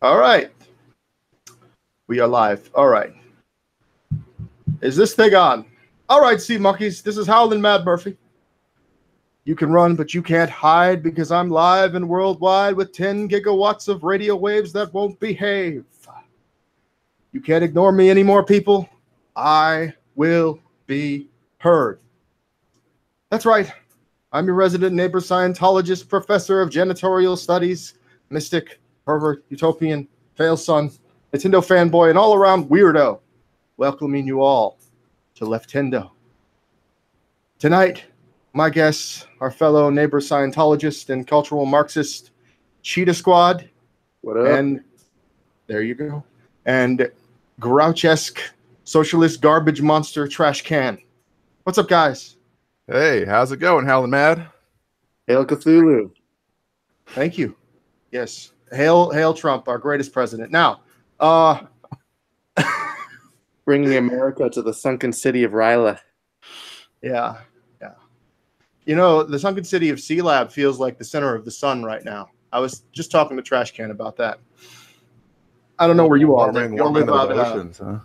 All right. We are live. All right. Is this thing on? All right, sea monkeys. This is Howlin' Mad Murphy. You can run, but you can't hide because I'm live and worldwide with 10 gigawatts of radio waves that won't behave. You can't ignore me anymore, people. I will be heard. That's right. I'm your resident neighbor Scientologist, professor of janitorial studies, mystic, pervert, utopian, fail son, Nintendo fanboy, and all-around weirdo, welcoming you all to Leftendo. Tonight, my guests, our fellow neighbor Scientologist and cultural Marxist, Cheetah Squad. What up? And there you go. And grouch-esque socialist garbage monster Trashcan. What's up, guys? Hey, how's it going, Howlin' Mad? Hail Cthulhu. Thank you. Yes. Hail Trump, our greatest president. Now, Bringing America to the sunken city of Ryla. yeah. You know, the sunken city of Sea Lab feels like the center of the sun right now. I was just talking to Trashcan about that. I don't know where you are. Warming those oceans, huh?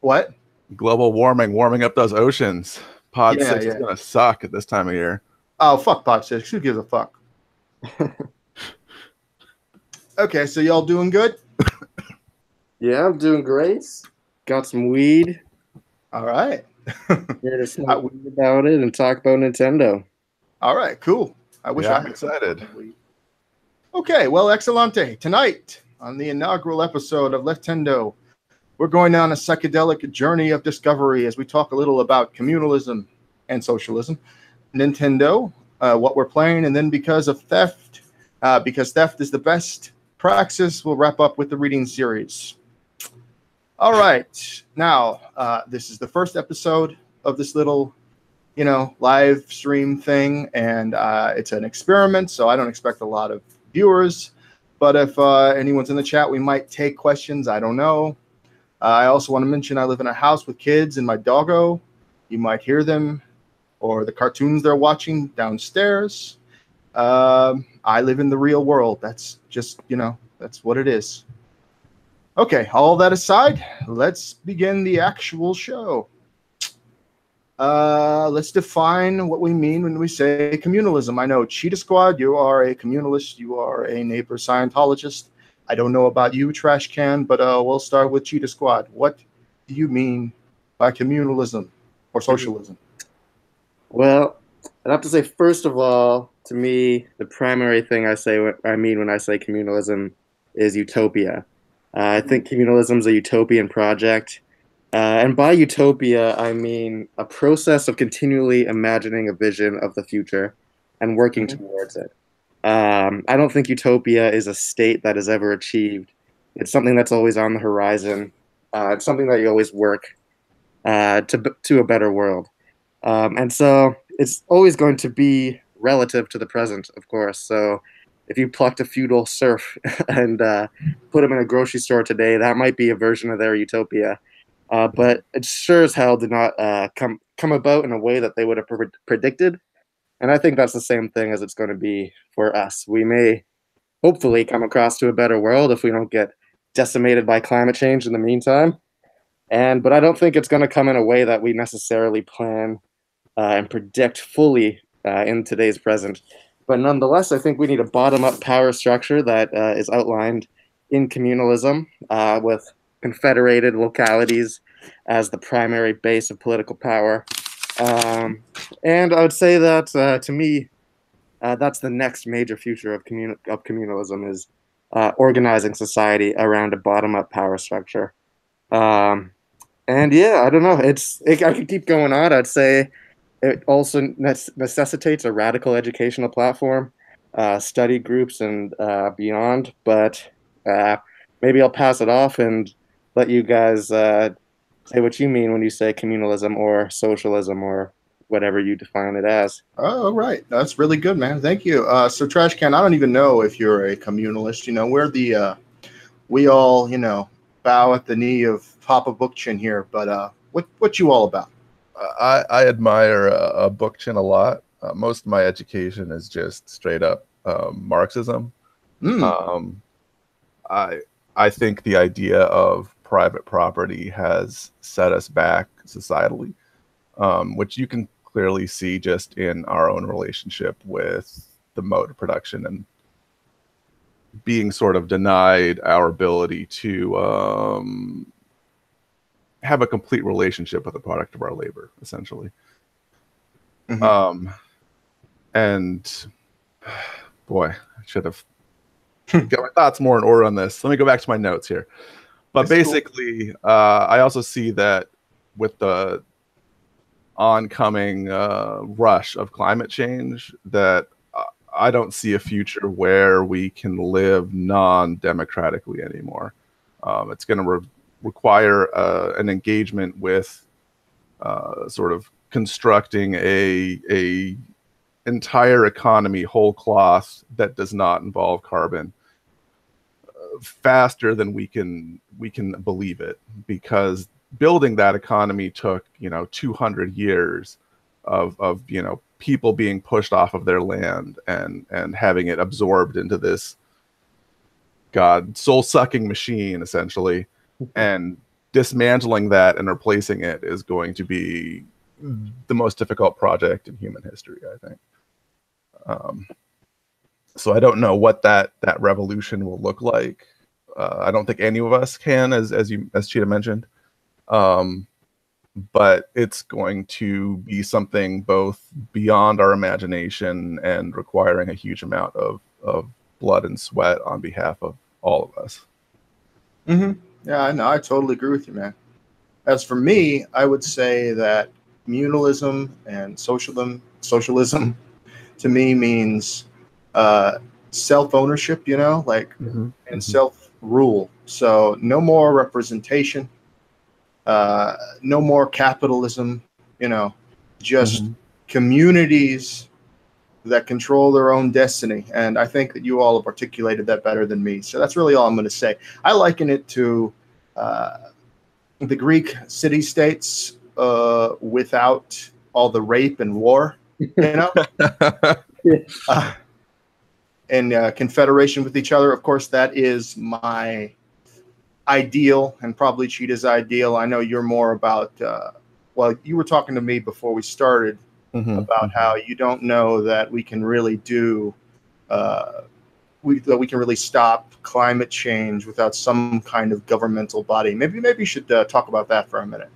What? Global warming up those oceans. Pod 6 is going to suck at this time of year. Oh, fuck Pod 6. Who gives a fuck? Okay, so y'all doing good? Yeah, I'm doing great. Got some weed. All right. Here to smoke weed about it and talk about Nintendo. All right, cool. I wish I'm excited. Okay, well, excellente. Tonight, on the inaugural episode of Leftendo, we're going down a psychedelic journey of discovery as we talk a little about communalism and socialism, Nintendo, what we're playing, and then because theft is the best praxis, we'll wrap up with the reading series. All right, now, this is the first episode of this little, live stream thing, and it's an experiment, so I don't expect a lot of viewers, but if anyone's in the chat, we might take questions. I don't know. I also want to mention I live in a house with kids and my doggo. You might hear them or the cartoons they're watching downstairs. I live in the real world. That's just, that's what it is. Okay, all that aside, let's begin the actual show. Let's define what we mean when we say communalism. I know, Cheetah Squad, you are a communalist. You are a neighbor Scientologist. I don't know about you, Trashcan, but we'll start with Cheetah Squad. What do you mean by communalism or socialism? Well, I'd have to say, first of all, to me, the primary thing I mean when I say communalism is utopia. I think communalism is a utopian project. And by utopia, I mean a process of continually imagining a vision of the future and working towards it. I don't think utopia is a state that is ever achieved. It's something that's always on the horizon. It's something that you always work to a better world. And so it's always going to be relative to the present, of course. So if you plucked a feudal serf and put him in a grocery store today, that might be a version of their utopia. But it sure as hell did not come about in a way that they would have predicted. And I think that's the same thing as it's going to be for us. We may hopefully come across to a better world if we don't get decimated by climate change in the meantime. But I don't think it's going to come in a way that we necessarily plan and predict fully in today's present. But nonetheless, I think we need a bottom-up power structure that is outlined in communalism with confederated localities as the primary base of political power. And I would say that, to me, that's the next major future of communalism is organizing society around a bottom-up power structure. And yeah, I don't know. I could keep going on. I'd say it also necessitates a radical educational platform, study groups, and beyond. But maybe I'll pass it off and let you guys say what you mean when you say communalism or socialism or whatever you define it as. Oh, right. That's really good, man. Thank you. So Trashcan, I don't even know if you're a communalist. We all, bow at the knee of Papa Bookchin here, but what you all about? I admire Bookchin a lot. Most of my education is just straight up Marxism. I I think the idea of private property has set us back societally, which you can clearly see just in our own relationship with the mode of production and being sort of denied our ability to have a complete relationship with the product of our labor, essentially. And boy, I should have got my thoughts more in order on this. Let me go back to my notes here. But that's basically, cool. I also see that with the oncoming rush of climate change, that I don't see a future where we can live non-democratically anymore. It's going to require an engagement with sort of constructing a entire economy whole cloth that does not involve carbon faster than we can believe it, because building that economy took 200 years of people being pushed off of their land and having it absorbed into this soul-sucking machine, essentially, and dismantling that and replacing it is going to be the most difficult project in human history, I think. So I don't know what that revolution will look like. I don't think any of us can, as Cheetah mentioned. But it's going to be something both beyond our imagination and requiring a huge amount of blood and sweat on behalf of all of us. Yeah, I know. I totally agree with you, man. As for me, I would say that communalism and socialism to me means self-ownership, and self-rule. So no more representation, no more capitalism, just communities that control their own destiny. And I think that you all have articulated that better than me. So that's really all I'm going to say. I liken it to the Greek city-states without all the rape and war, and confederation with each other. Of course, that is my ideal and probably Cheetah's ideal. I know you're more about, you were talking to me before we started about how you don't know that we can really do, that we can really stop climate change without some kind of governmental body. Maybe you should talk about that for a minute.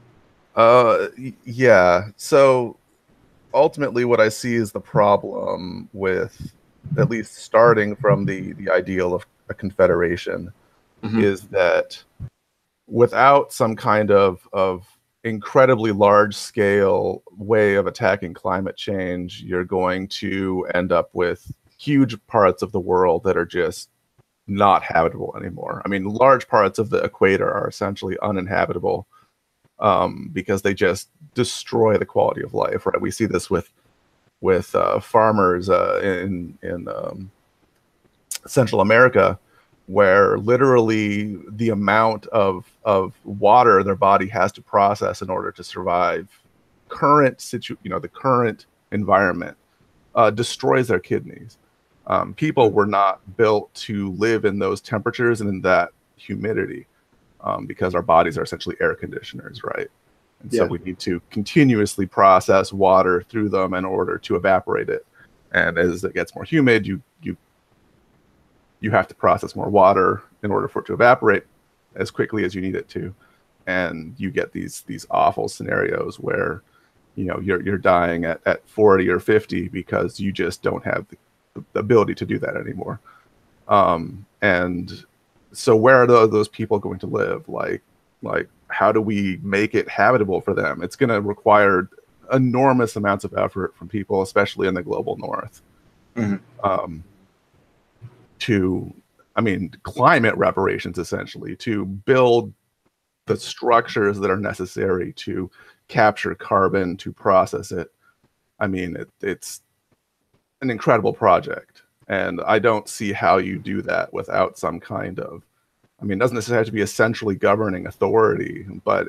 Yeah. So ultimately what I see is the problem with at least starting from the ideal of a confederation is that without some kind of incredibly large scale way of attacking climate change, you're going to end up with huge parts of the world that are just not habitable anymore. I mean, large parts of the equator are essentially uninhabitable because they just destroy the quality of life, right? We see this with farmers in Central America, where literally the amount of water their body has to process in order to survive the current environment destroys their kidneys. People were not built to live in those temperatures and in that humidity because our bodies are essentially air conditioners, right? And so we need to continuously process water through them in order to evaporate it. And as it gets more humid, you have to process more water in order for it to evaporate as quickly as you need it to. And you get these awful scenarios where, you're dying at 40 or 50 because you just don't have the ability to do that anymore. And so where are those people going to live? Like how do we make it habitable for them? It's going to require enormous amounts of effort from people, especially in the global north, climate reparations, essentially, to build the structures that are necessary to capture carbon, to process it. I mean, it's an incredible project. And I don't see how you do that without some kind of, it doesn't necessarily have to be a centrally governing authority, but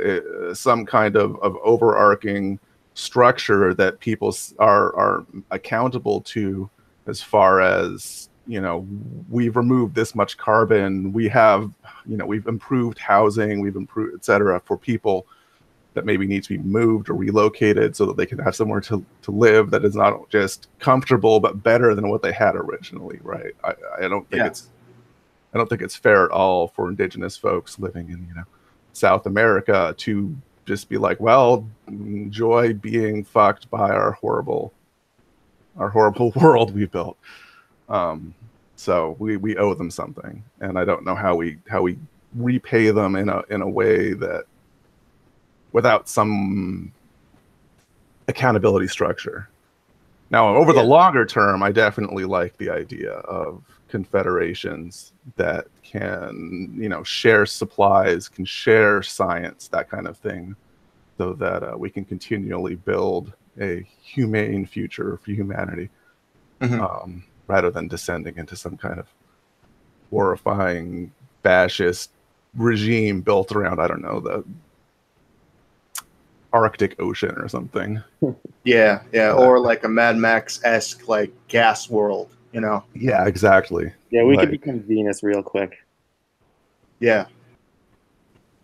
some kind of overarching structure that people are accountable to, as far as, we've removed this much carbon, we have we've improved housing, we've improved, et cetera, for people that maybe need to be moved or relocated so that they can have somewhere to live that is not just comfortable but better than what they had originally, right? I don't think it's fair at all for indigenous folks living in South America to just be like, well, enjoy being fucked by our horrible world we built. So we owe them something, and I don't know how we repay them in a way that without some accountability structure. Now, over the longer term, I definitely like the idea of confederations that can, share supplies, can share science, that kind of thing, so that we can continually build a humane future for humanity, rather than descending into some kind of horrifying fascist regime built around, I don't know, the Arctic Ocean or something. Yeah, or like a Mad Max-esque like gas world, Yeah, exactly. Yeah, we could become Venus real quick. Yeah.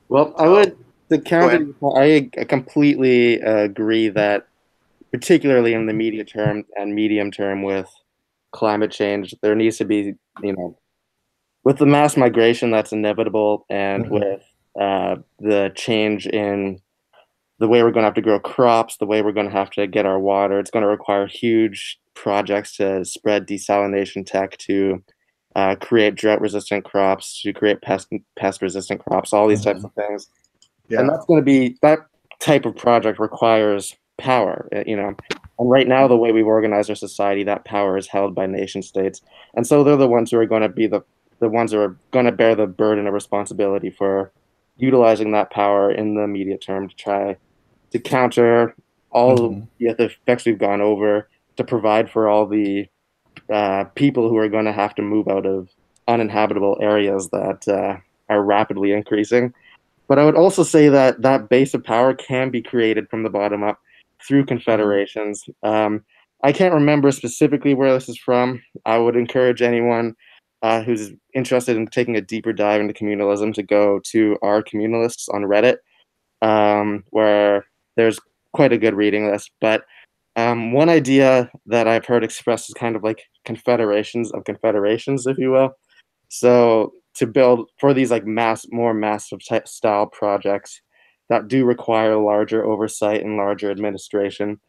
Well, I completely agree that, particularly in the immediate term and medium term with climate change, there needs to be, with the mass migration that's inevitable, and with the change in the way we're going to have to grow crops, the way we're going to have to get our water, it's going to require huge projects to spread desalination tech, to create drought-resistant crops, to create pest-resistant crops, all these types of things. Yeah. And that's going to be, that type of project requires power, And right now, the way we've organized our society, that power is held by nation states. And so they're the ones who are going to be the ones who are going to bear the burden of responsibility for utilizing that power in the immediate term to try to counter all the effects we've gone over, to provide for all the people who are going to have to move out of uninhabitable areas that are rapidly increasing. But I would also say that that base of power can be created from the bottom up through confederations. I can't remember specifically where this is from. I would encourage anyone who's interested in taking a deeper dive into communalism to go to our Communalists on Reddit, where there's quite a good reading list. But one idea that I've heard expressed is kind of like confederations of confederations, if you will. So to build for these like more massive type style projects that do require larger oversight and larger administration,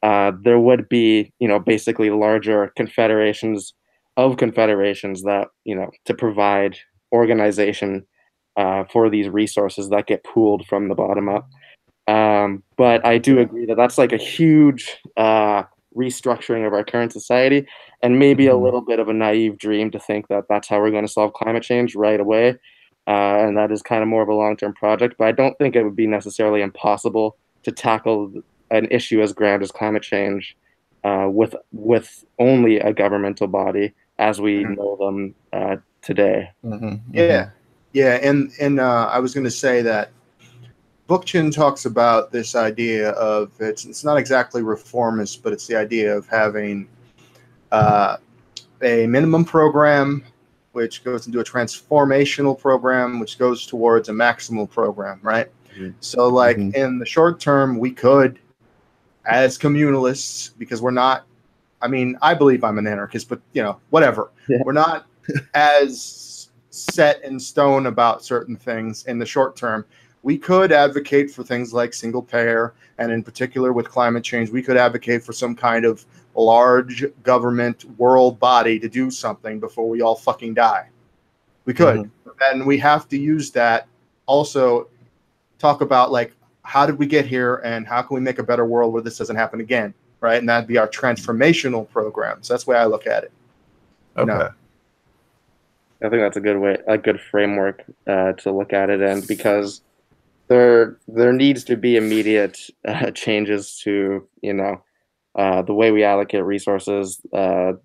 there would be, basically larger confederations of confederations that, to provide organization for these resources that get pooled from the bottom up. But I do agree that that's like a huge restructuring of our current society, and maybe a little bit of a naive dream to think that that's how we're going to solve climate change right away. And that is kind of more of a long-term project, but I don't think it would be necessarily impossible to tackle an issue as grand as climate change with only a governmental body as we know them today. Yeah, and I was going to say that Bookchin talks about this idea of it's not exactly reformist, but it's the idea of having a minimum program, which goes into a transformational program, which goes towards a maximal program, right? So, like in the short term, we could, as communalists, because we're not. I mean, I believe I'm an anarchist, but whatever. Yeah. We're not as set in stone about certain things in the short term. We could advocate for things like single payer, and in particular with climate change, we could advocate for some kind of large government world body to do something before we all fucking die. We could. And we have to use that. Also talk about like, how did we get here and how can we make a better world where this doesn't happen again, right? And that'd be our transformational programs. That's the way I look at it. Okay. I think that's a good framework to look at it in, because there needs to be immediate changes to the way we allocate resources, our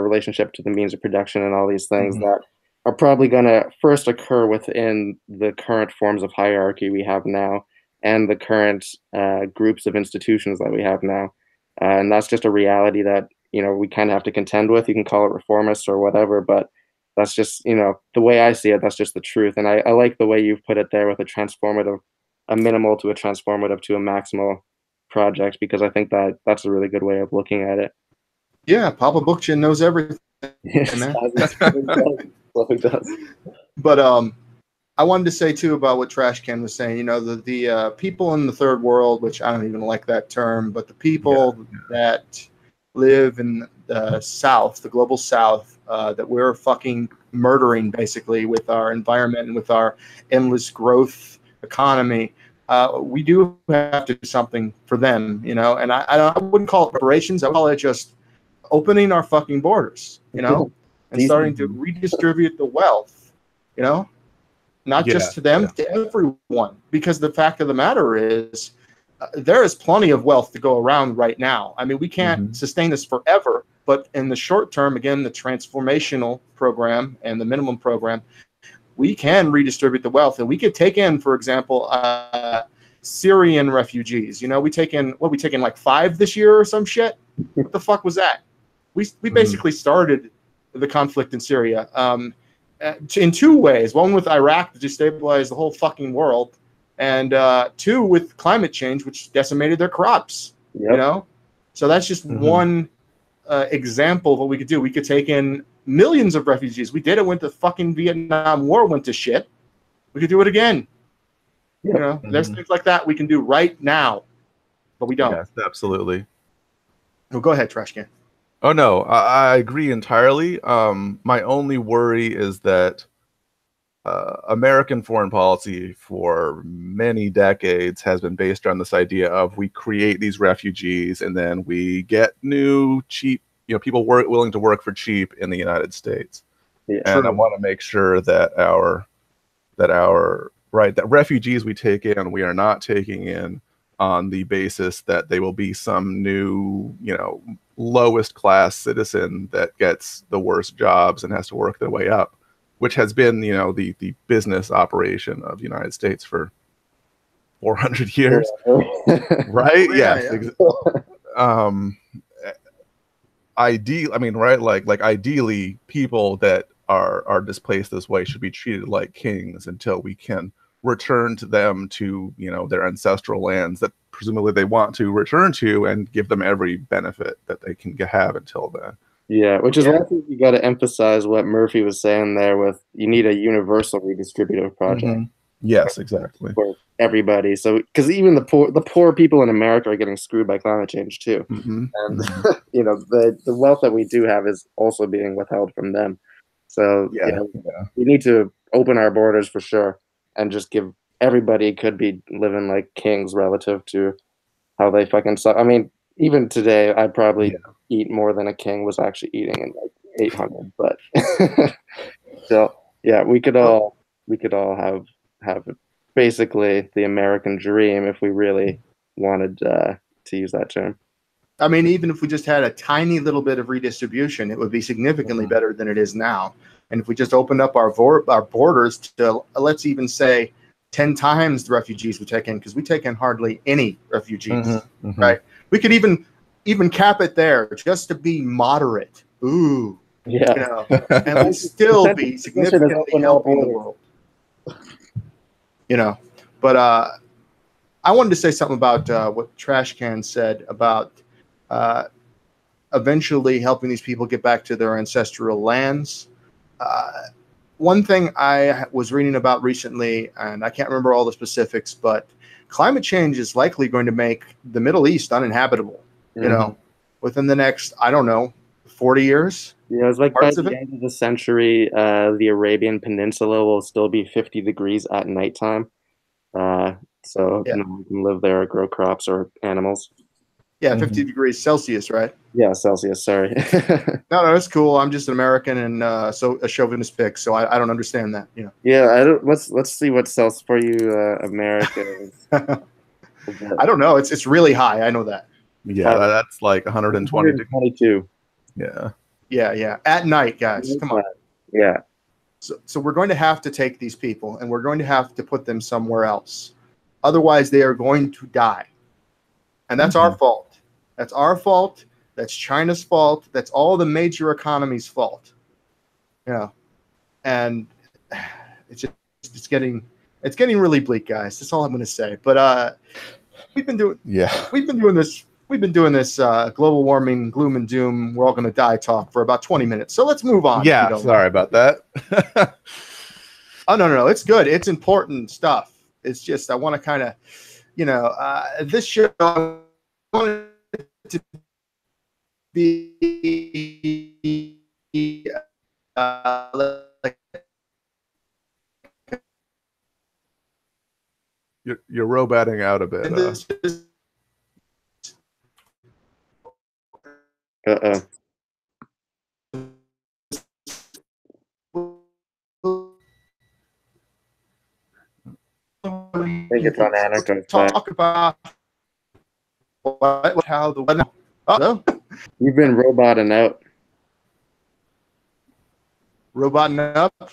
relationship to the means of production, and all these things that are probably going to first occur within the current forms of hierarchy we have now and the current groups of institutions that we have now, and that's just a reality that we kind of have to contend with. You can call it reformist or whatever, but that's just, the way I see it, that's just the truth. And I like the way you've put it there with a minimal to a transformative to a maximal project, because I think that that's a really good way of looking at it. Yeah, Papa Bookchin knows everything, man. It does. But I wanted to say too about what Trashcan was saying. The people in the third world, which I don't even like that term, but the people that live in the South, the global South, that we're fucking murdering basically with our environment and with our endless growth economy. We do have to do something for them, and I wouldn't call it reparations. I would call it just opening our fucking borders, and starting to redistribute the wealth, not just to them, to everyone. Because the fact of the matter is, there is plenty of wealth to go around right now. I mean, we can't sustain this forever, but in the short term, again, the transformational program and the minimum program, we can redistribute the wealth, and we could take in, for example, Syrian refugees. We take in like 5 this year or some shit. What the fuck was that? We basically started the conflict in Syria in 2 ways. One with Iraq to destabilize the whole fucking world, and 2 with climate change, which decimated their crops. So that's just one example of what we could do. We could take in millions of refugees. We did it when the fucking Vietnam War went to shit. We could do it again. There's things like that we can do right now, but we don't. Yes, absolutely. Oh, go ahead, Trashcan. Oh no, I agree entirely. My only worry is that American foreign policy for many decades has been based on this idea of we create these refugees and then we get new cheap, people willing to work for cheap in the United States. Yeah, and I want to make sure that that refugees we take in, we are not taking in on the basis that they will be some new, lowest class citizen that gets the worst jobs and has to work their way up, which has been, the business operation of the United States for 400 years. Right? Yes. Ideally, people that are displaced this way should be treated like kings until we can return to them to, their ancestral lands that presumably they want to return to, and give them every benefit that they can have until then. Yeah, which is why I think you got to emphasize what Murphy was saying there with you need a universal redistributive project. Yes, exactly. For everybody. So, because even the poor people in America are getting screwed by climate change too. And, the wealth that we do have is also being withheld from them. So, we need to open our borders for sure and just give everybody could be living like kings relative to how they fucking suck. I mean, even today, I'd probably eat more than a king was actually eating in like 800. But so, we could all have basically the American dream if we really wanted to use that term. I mean, even if we just had a tiny little bit of redistribution, it would be significantly better than it is now. And if we just opened up our borders to, let's even say, 10 times the refugees we take in, because we take in hardly any refugees, right? We could even cap it there just to be moderate. Ooh, and we'd still be significantly helping the world. But I wanted to say something about what Trashcan said about eventually helping these people get back to their ancestral lands. One thing I was reading about recently, and I can't remember all the specifics, but climate change is likely going to make the Middle East uninhabitable, within the next, 40 years. Yeah, it's like by the end of the century, the Arabian Peninsula will still be 50 degrees at nighttime. So no one can live there or grow crops or animals. Yeah, 50 degrees Celsius, right? Yeah, Celsius, sorry. No, that's cool. I'm just an American and so a chauvinist pig, so I don't understand that, Yeah, let's see what Celsius for you, Americans. I don't know. It's really high. I know that. Yeah, that's like 120 degrees. 122. Yeah. At night, guys. Come on. Yeah. So we're going to have to take these people and we're going to have to put them somewhere else. Otherwise, they are going to die. And that's our fault. That's our fault. That's China's fault. That's all the major economies' fault. and it's getting really bleak, guys. That's all I'm going to say. But we've been doing this global warming, gloom and doom, we're all going to die talk for about 20 minutes. So let's move on. Yeah, sorry about that. Oh, no, it's good. It's important stuff. It's just I want to kind of, this show I wanted to be like you're roboting out a bit. Uh-oh. I think it's on Anarchist. Talk about how the weather. Oh, You've been roboting out. Roboting up.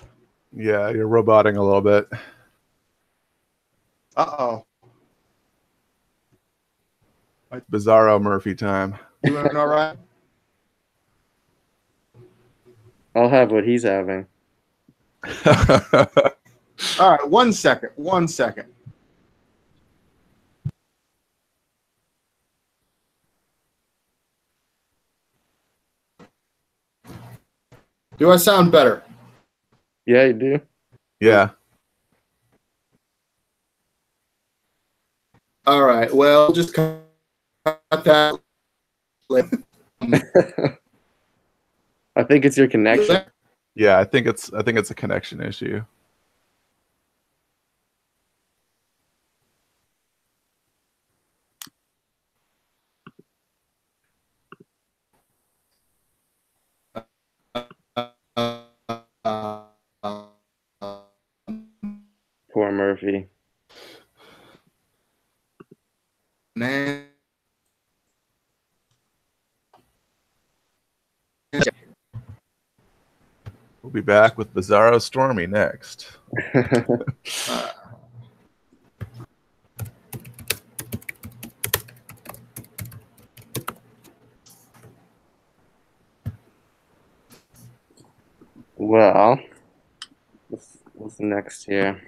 Yeah, you're roboting a little bit. Uh-oh. Bizarro Murphy time. Doing all right? I'll have what he's having. All right, 1 second. 1 second. Do I sound better? Yeah, you do. Yeah. All right. Well, just cut that. I think it's your connection. Yeah, I think it's a connection issue. Poor Murphy. Man. We'll be back with Bizarro Stormy next. Well, what's next here?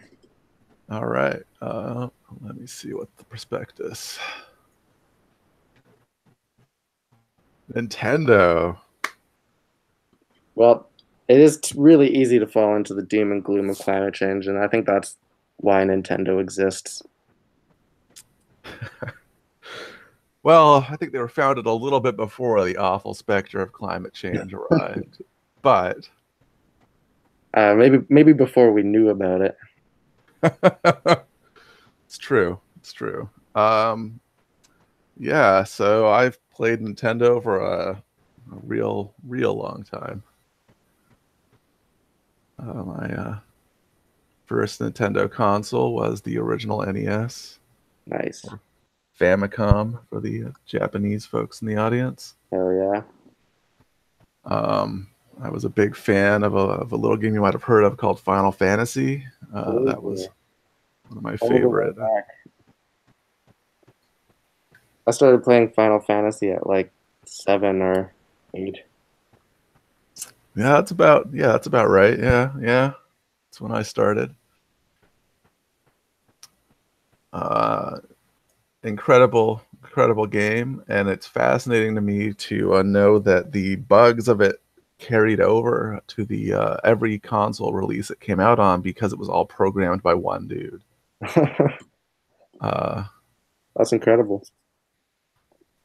All right. Let me see what the prospectus. Nintendo. Well, it is really easy to fall into the doom and gloom of climate change, and I think that's why Nintendo exists. Well, I think they were founded a little bit before the awful specter of climate change arrived, but maybe before we knew about it. It's true. It's true. Yeah, so I've played Nintendo for a real long time. My first Nintendo console was the original NES. Nice. Or Famicom for the Japanese folks in the audience. Hell yeah. I was a big fan of a little game you might have heard of called Final Fantasy. That was one of my favorite. I started playing Final Fantasy at like 7 or 8. Yeah, that's about right. Yeah. That's when I started. Incredible game, and it's fascinating to me to know that the bugs of it carried over to the every console release it came out on because it was all programmed by one dude. That's incredible.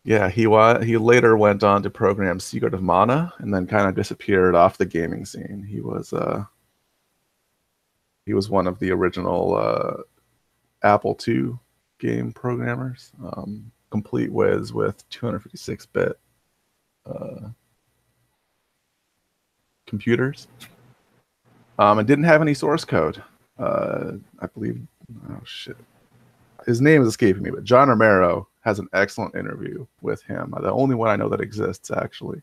Yeah, he later went on to program Secret of Mana and then kind of disappeared off the gaming scene. He was one of the original Apple II game programmers, complete whiz with 256-bit computers. It didn't have any source code. I believe, oh shit, his name is escaping me, but John Romero has an excellent interview with him. The only one I know that exists, actually.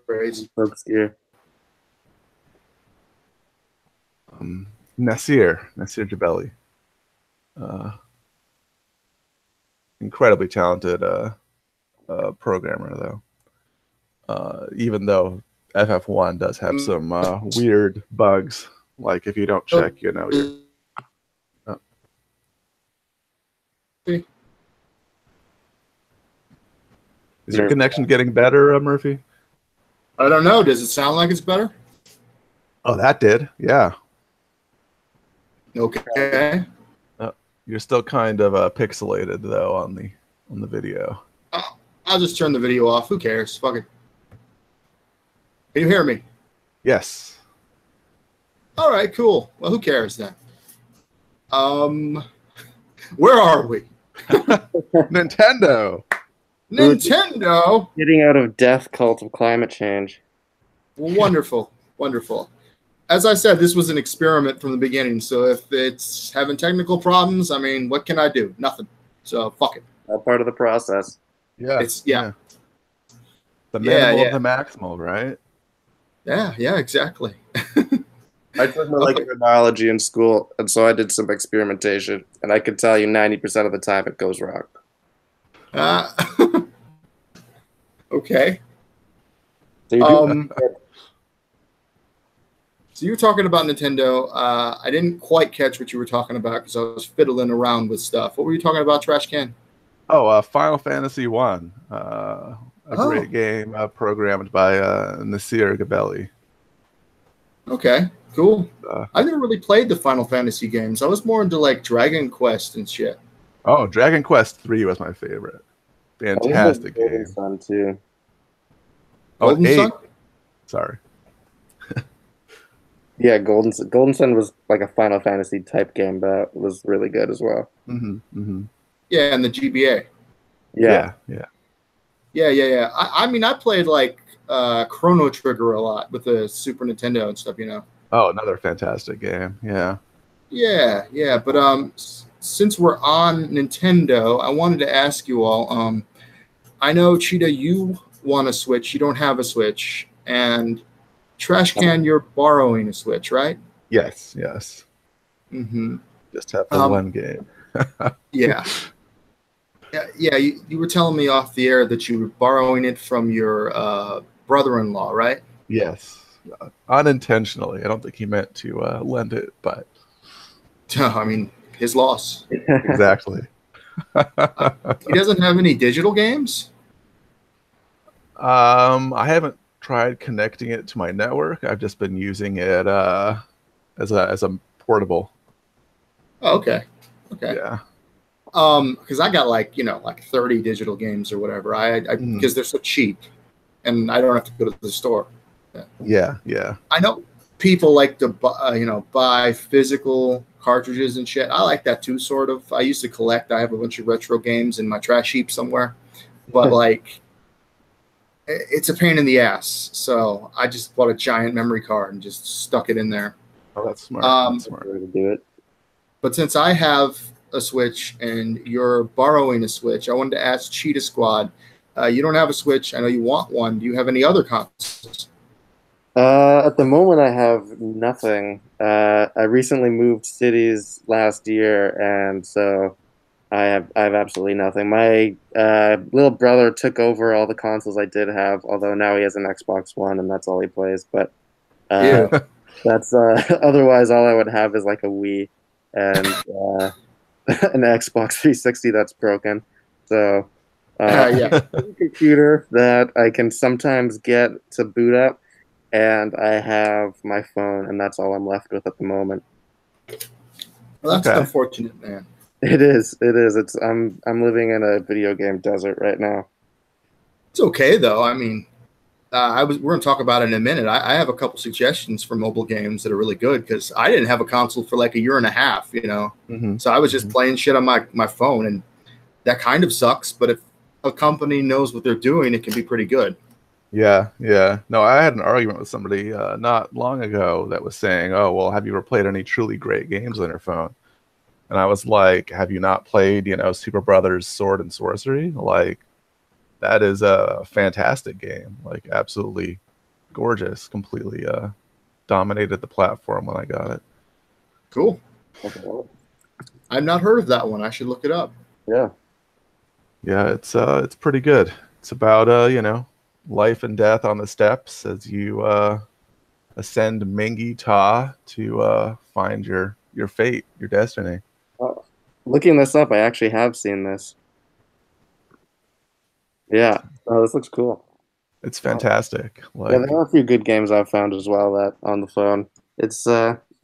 Crazy folks here. Nasir Jabeli. Incredibly talented programmer, though. Even though FF1 does have some weird bugs. Like if you don't check, you know. Is your connection getting better, Murphy? I don't know. Does it sound like it's better? Oh, that did. Yeah. Okay. You're still kind of pixelated though on the video. I'll just turn the video off. Who cares? Fuck it. Can you hear me? Yes. All right, cool. Well, who cares then? Where are we? Nintendo. Nintendo. Getting out of death cult of climate change. Wonderful, wonderful. As I said, this was an experiment from the beginning. So if it's having technical problems, I mean, what can I do? Nothing. So fuck it. All part of the process. Yeah. The minimal of the maximal, right? Yeah, exactly. I took molecular biology in school, and so I did some experimentation, and I could tell you 90% of the time it goes wrong. Okay. So so you were talking about Nintendo. I didn't quite catch what you were talking about because I was fiddling around with stuff. What were you talking about, Trashcan? Oh, Final Fantasy 1. A great game programmed by Nasir Gabelli. Okay, cool. I never really played the Final Fantasy games. I was more into like Dragon Quest and shit. Oh, Dragon Quest 3 was my favorite. Fantastic game. Golden Sun too. Golden Sun? Sorry. Yeah, Golden Sun was like a Final Fantasy type game, but it was really good as well. Yeah, and the GBA. Yeah. I mean, I played like Chrono Trigger a lot with the Super Nintendo and stuff, you know. Oh, another fantastic game. Yeah. Yeah. But since we're on Nintendo, I wanted to ask you all. I know, Cheetah, you want a Switch. You don't have a Switch, and Trashcan, you're borrowing a Switch, right? Yes. Mm-hmm. Just have the one game. Yeah. You were telling me off the air that you were borrowing it from your brother-in-law, right? Yes. Unintentionally. I don't think he meant to lend it, but... I mean, his loss. Exactly. He doesn't have any digital games? I haven't tried connecting it to my network. I've just been using it as a portable. Oh, okay. Yeah. Because I got like 30 digital games or whatever. Because they're so cheap, and I don't have to go to the store. Yeah. I know people like to buy physical cartridges and shit. I like that too, sort of. I used to collect. I have a bunch of retro games in my trash heap somewhere, but like, it's a pain in the ass. So I just bought a giant memory card and just stuck it in there. Oh, that's smart. That's smart way to do it. But since I have a Switch and you're borrowing a Switch, I wanted to ask Cheetah Squad. You don't have a Switch. I know you want one. Do you have any other consoles? At the moment, I have nothing. I recently moved cities last year, and so I have absolutely nothing. My little brother took over all the consoles I did have, although now he has an Xbox One, and that's all he plays. But that's otherwise all I would have is like a Wii and an Xbox 360 that's broken. So a computer that I can sometimes get to boot up, and I have my phone, and that's all I'm left with at the moment. Well, that's unfortunate, man. It is. I'm living in a video game desert right now. It's okay though. I mean, we're going to talk about it in a minute. I have a couple suggestions for mobile games that are really good because I didn't have a console for like a year and a half, So I was just playing shit on my phone, and that kind of sucks. But if a company knows what they're doing, it can be pretty good. Yeah. No, I had an argument with somebody not long ago that was saying, "Oh, well, have you ever played any truly great games on your phone?" And I was like, "Have you not played, Super Brothers Sword and Sorcery? Like, that is a fantastic game. Like, absolutely gorgeous. Completely dominated the platform when I got it." Cool. I've not heard of that one. I should look it up. Yeah. Yeah, it's pretty good. It's about life and death on the steps as you ascend Mingi Ta to find your fate, your destiny. Looking this up, I actually have seen this. Yeah. Oh, this looks cool. It's fantastic. Yeah, there are a few good games I've found as well that on the phone. It's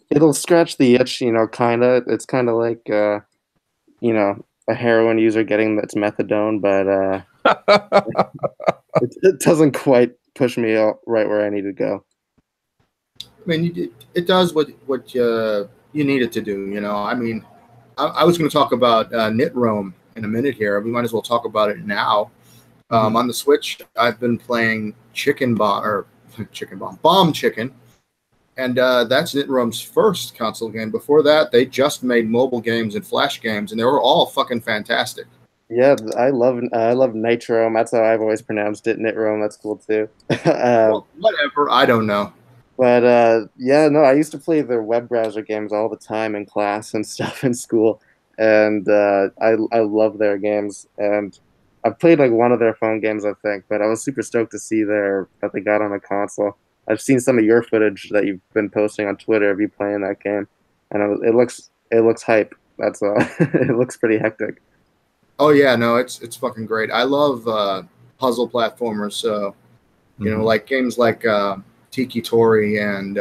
it'll scratch the itch, you know, kinda. It's kinda like you know, a heroin user getting its methadone, but it doesn't quite push me out right where I need to go. I mean, it does what you need it to do. You know, I mean, I was going to talk about Knit Rome in a minute here. We might as well talk about it now. On the Switch, I've been playing Bomb Chicken, and that's Knit Rome's first console game. Before that, they just made mobile games and flash games, and they were all fucking fantastic. Yeah, I love Nitro. That's how I've always pronounced it. Nitrome, that's cool too. Well, whatever, I don't know. But yeah, no, I used to play their web browser games all the time in class and stuff in school, and I love their games. And I've played like one of their phone games, I think, but I was super stoked to see that they got on a console. I've seen some of your footage that you've been posting on Twitter of you playing that game, and it looks hype. That's all. It looks pretty hectic. Oh yeah, no, it's fucking great. I love puzzle platformers, so you know, like games like Tiki Tori and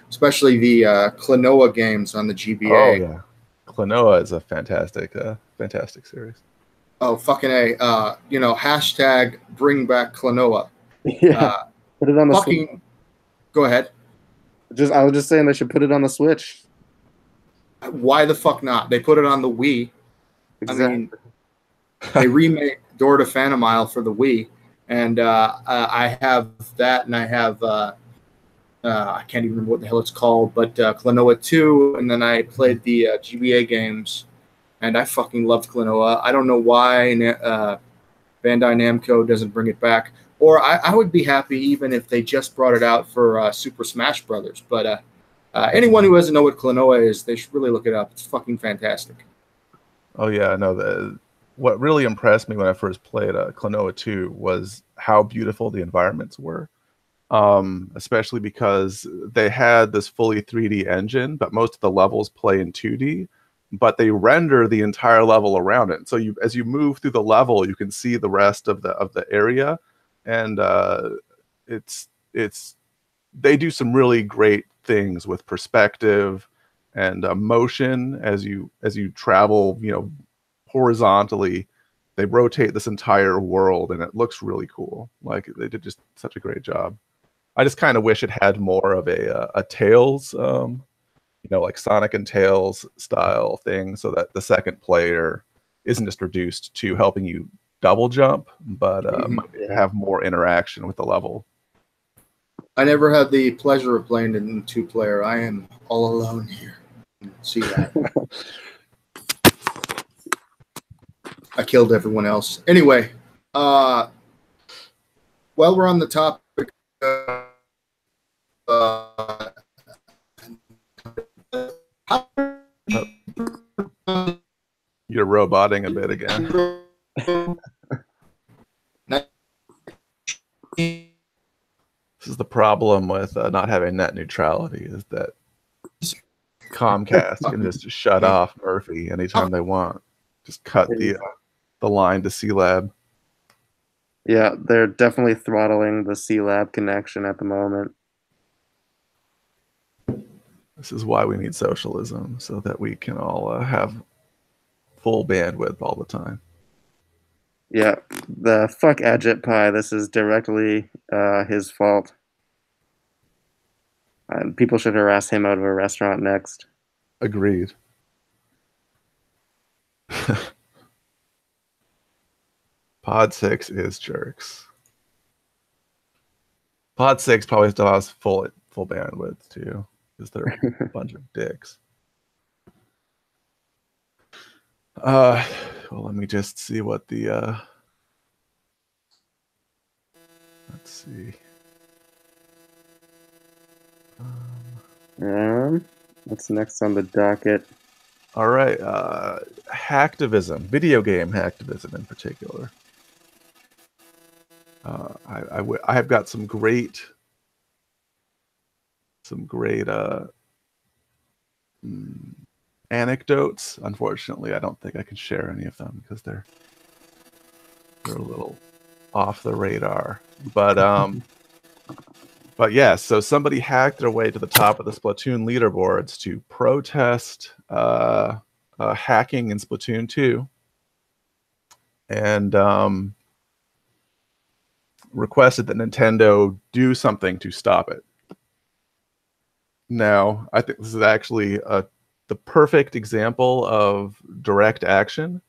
especially the Klonoa games on the GBA. Oh yeah, Klonoa is a fantastic series. Oh fucking A! You know, hashtag bring back Klonoa. Yeah, put it on the fucking. Switch. Go ahead. I was just saying they should put it on the Switch. Why the fuck not? They put it on the Wii. Exactly. I mean, they remade Door to Phantom Isle for the Wii, and I have that, and I have I can't even remember what the hell it's called, but Klonoa 2, and then I played the GBA games, and I fucking loved Klonoa. I don't know why Bandai Namco doesn't bring it back, or I would be happy even if they just brought it out for Super Smash Brothers. But anyone who doesn't know what Klonoa is, they should really look it up. It's fucking fantastic. Oh yeah, I know. What really impressed me when I first played Klonoa 2 was how beautiful the environments were. Especially because they had this fully 3D engine, but most of the levels play in 2D, but they render the entire level around it. So as you move through the level, you can see the rest of the area, and they do some really great things with perspective and motion as you travel, you know, horizontally. They rotate this entire world, and it looks really cool. Like, they did just such a great job. I just kind of wish it had more of a Tails, you know, like Sonic and Tails style thing, so that the second player isn't just reduced to helping you double jump, but have more interaction with the level. I never had the pleasure of playing it in 2-player. I am all alone here. See that? I killed everyone else. Anyway, while we're on the topic, you're roboting a bit again. This is the problem with not having net neutrality, is that Comcast can just shut off Murphy anytime they want. Just cut the line to C-Lab. Yeah, they're definitely throttling the C-Lab connection at the moment. This is why we need socialism, so that we can all have full bandwidth all the time. Yeah, the fuck Ajit Pie. This is directly his fault. And people should harass him out of a restaurant next. Agreed. Pod 6 is jerks. Pod 6 probably still has full bandwidth too, because they're a bunch of dicks. Well, let me just see what the let's see. What's next on the docket? All right, hacktivism, video game hacktivism in particular. I have got some great anecdotes. Unfortunately, I don't think I can share any of them because they're a little off the radar. But yeah, so somebody hacked their way to the top of the Splatoon leaderboards to protest hacking in Splatoon 2, and requested that Nintendo do something to stop it. Now, I think this is actually the perfect example of direct action,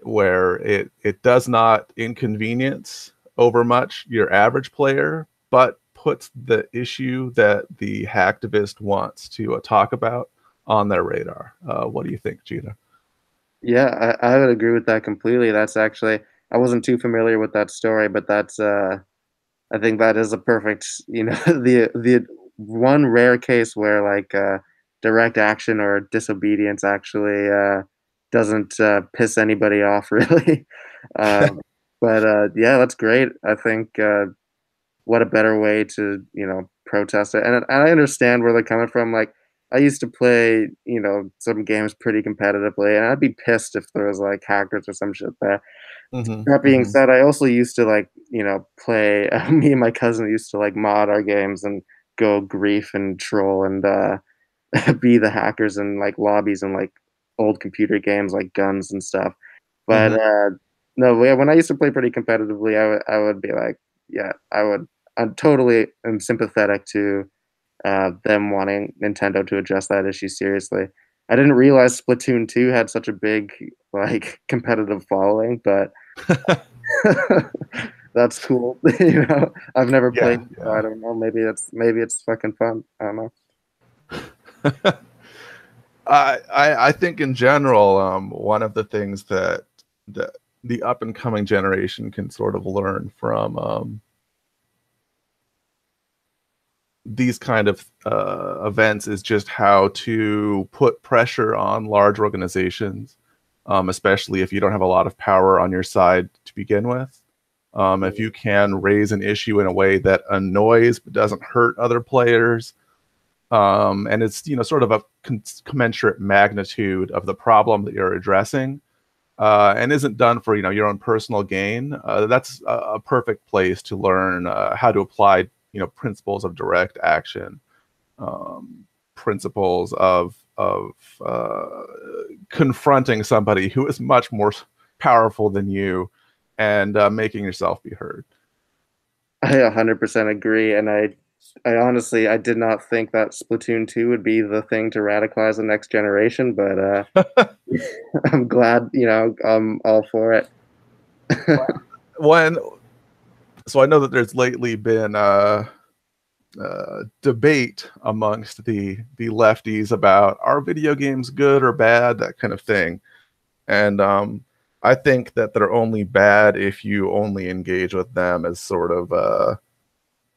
where it does not inconvenience over much your average player, but puts the issue that the hacktivist wants to talk about on their radar. What do you think, Cheetah? Yeah, I would agree with that completely. That's actually, I wasn't too familiar with that story, but that's I think that is a perfect, the one rare case where like direct action or disobedience actually doesn't piss anybody off really. But yeah, that's great. I think what a better way to protest it. And I understand where they're coming from. Like I used to play some games pretty competitively, and I'd be pissed if there was like hackers or some shit there. That being said, I also used to like, play. Me and my cousin used to like mod our games and go grief and troll and be the hackers in like lobbies and like old computer games like Guns and stuff. But no, yeah, when I used to play pretty competitively, I would be like, yeah, I'm totally am sympathetic to them wanting Nintendo to address that issue seriously. I didn't realize Splatoon 2 had such a big like competitive following, but that's cool. I've never played, so I don't know. Maybe it's fucking fun. I don't know. I think in general, one of the things that the up and coming generation can sort of learn from these kind of events is just how to put pressure on large organizations, especially if you don't have a lot of power on your side to begin with. If you can raise an issue in a way that annoys but doesn't hurt other players, and it's sort of a commensurate magnitude of the problem that you're addressing, and isn't done for your own personal gain, that's a perfect place to learn how to apply principles of direct action, principles of confronting somebody who is much more powerful than you, and making yourself be heard. I 100% agree, and I honestly I did not think that Splatoon 2 would be the thing to radicalize the next generation, but I'm glad, I'm all for it. So I know that there's lately been debate amongst the lefties about, are video games good or bad, that kind of thing. And I think that they're only bad if you only engage with them as sort of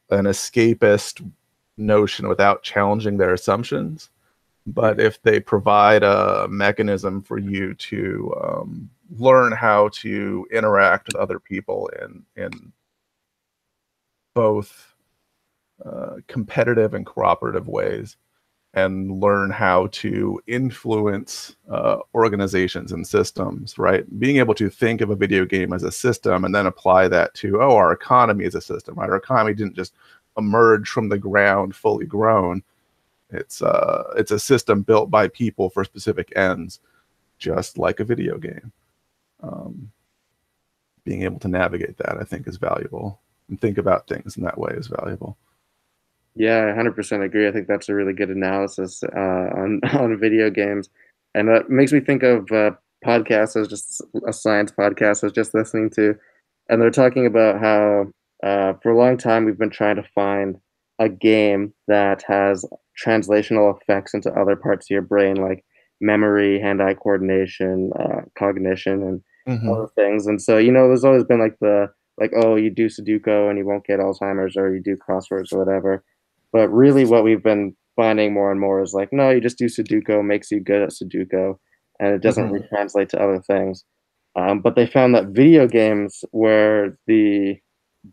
an escapist notion without challenging their assumptions. But if they provide a mechanism for you to learn how to interact with other people in both competitive and cooperative ways, and learn how to influence organizations and systems, right? Being able to think of a video game as a system and then apply that to, our economy is a system, right? Our economy didn't just emerge from the ground fully grown. It's a system built by people for specific ends, just like a video game. Being able to navigate that, I think, is valuable, and think about things in that way is valuable. Yeah, I 100% agree. I think that's a really good analysis on video games, and it makes me think of podcasts. As just a science podcast I was just listening to, and they're talking about how for a long time we've been trying to find a game that has translational effects into other parts of your brain, like memory, hand-eye coordination, cognition, and other things. And so there's always been like oh, you do Sudoku and you won't get Alzheimer's, or you do crosswords or whatever. But really what we've been finding more and more is like, no, you just do Sudoku, makes you good at Sudoku, and it doesn't really translate to other things. But they found that video games were the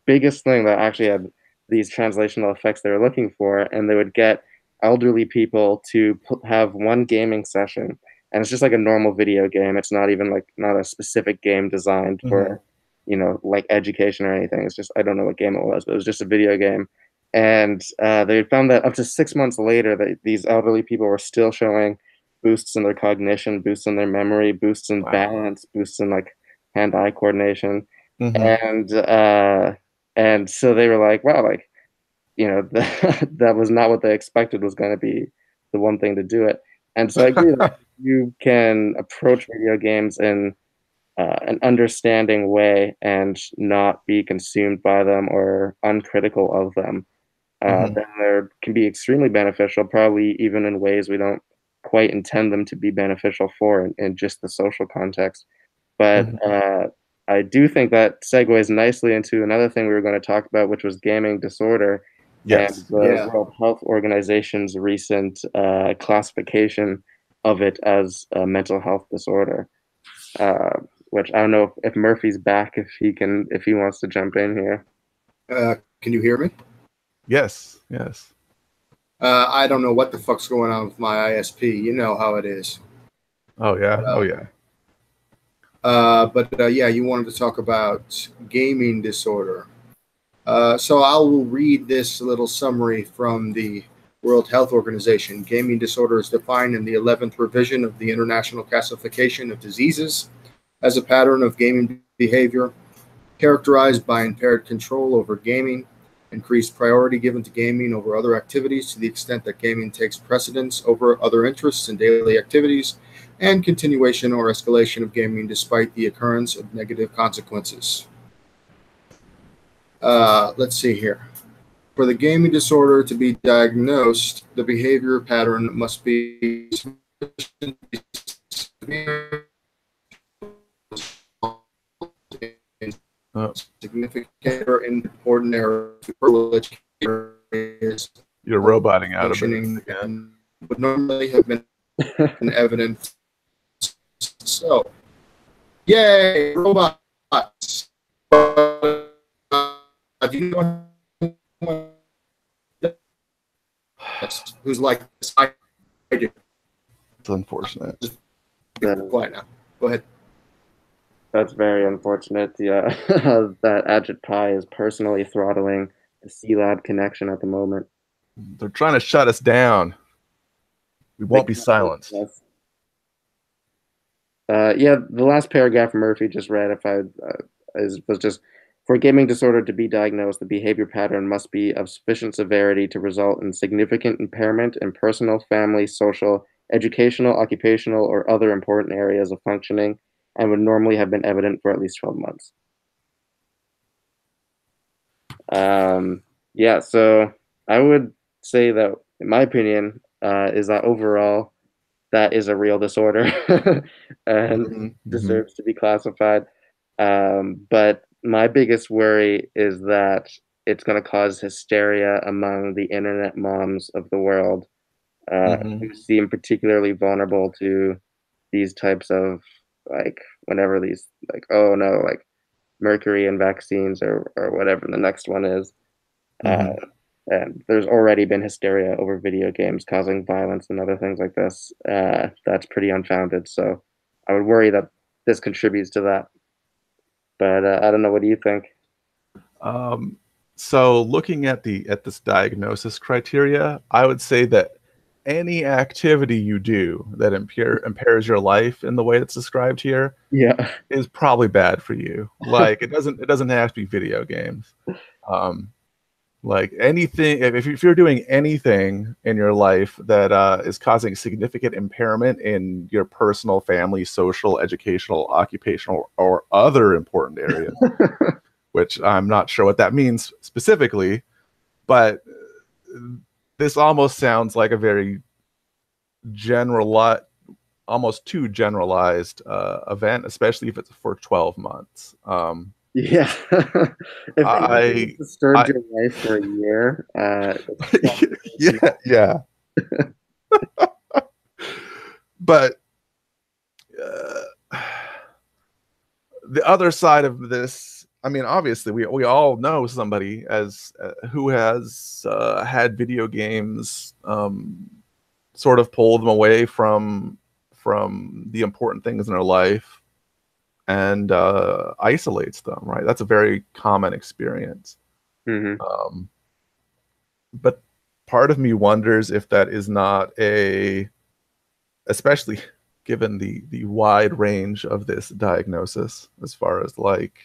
biggest thing that actually had these translational effects they were looking for, and they would get elderly people to have one gaming session, and it's just like a normal video game. It's not even like not a specific game designed for, you know, like education or anything. It's just, I don't know what game it was, but it was just a video game. And they found that up to 6 months later, that these elderly people were still showing boosts in their cognition, boosts in their memory, boosts in balance, boosts in like hand-eye coordination. And so they were like, wow, like, you know, that was not what they expected was going to be the one thing to do it. And so I agree that you can approach video games in an understanding way and not be consumed by them or uncritical of them. Then they can be extremely beneficial, probably even in ways we don't quite intend them to be beneficial for in just the social context. But I do think that segues nicely into another thing we were going to talk about, which was gaming disorder. Yes. And the World Health Organization's recent classification of it as a mental health disorder. Which I don't know if Murphy's back, if he wants to jump in here. Can you hear me? Yes, yes. I don't know what the fuck's going on with my ISP. You know how it is. Oh yeah, oh yeah. But yeah, you wanted to talk about gaming disorder. So I will read this little summary from the World Health Organization. Gaming disorder is defined in the 11th revision of the International Classification of Diseases as a pattern of gaming behavior characterized by impaired control over gaming, increased priority given to gaming over other activities to the extent that gaming takes precedence over other interests and daily activities, and continuation or escalation of gaming despite the occurrence of negative consequences. Let's see here. For the gaming disorder to be diagnosed, the behavior pattern must be severe, significant or important error is you're roboting out of it again. Would normally have been evident. So, yay, robots! Do you know who's like this? I do. It's unfortunate. Quiet now. Go ahead. That's very unfortunate. Yeah, that Ajit Pai is personally throttling the C-Lab connection at the moment. They're trying to shut us down. We won't be silenced. Yeah, the last paragraph Murphy just read, was just, for gaming disorder to be diagnosed, the behavior pattern must be of sufficient severity to result in significant impairment in personal, family, social, educational, occupational, or other important areas of functioning, and would normally have been evident for at least 12 months. Yeah, so I would say that, in my opinion, is that overall, that is a real disorder and deserves to be classified. But my biggest worry is that it's going to cause hysteria among the internet moms of the world, who seem particularly vulnerable to these types of, like, whenever these, like, oh no, like mercury and vaccines or whatever the next one is. And there's already been hysteria over video games causing violence and other things like this. That's pretty unfounded. So I would worry that this contributes to that. But I don't know. What do you think? So looking at this diagnosis criteria, I would say that any activity you do that impairs your life in the way that's described here, is probably bad for you. Like it doesn't have to be video games. Like anything, if you're doing anything in your life that is causing significant impairment in your personal, family, social, educational, occupational, or other important areas, which I'm not sure what that means specifically, but this almost sounds like a very almost too generalized event, especially if it's for 12 months. Yeah, if it disturbed your life for a year, yeah. But the other side of this, I mean, obviously, we all know somebody as who has had video games sort of pull them away from the important things in their life and isolates them, right? That's a very common experience. Mm-hmm. But part of me wonders if that is not especially given the wide range of this diagnosis, as far as like,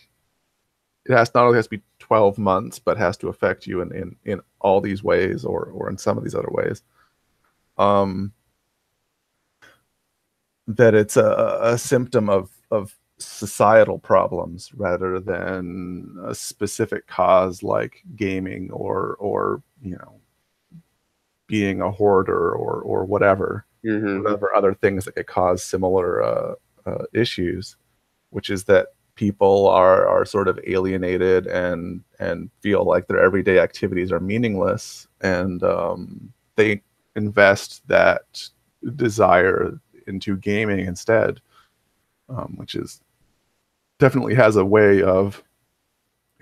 it not only has to be 12 months, but has to affect you in all these ways, or in some of these other ways. That it's a symptom of societal problems rather than a specific cause like gaming or being a hoarder or whatever. Mm-hmm. Whatever other things that could cause similar issues, which is that people are sort of alienated and feel like their everyday activities are meaningless, and they invest that desire into gaming instead, which is definitely has a way of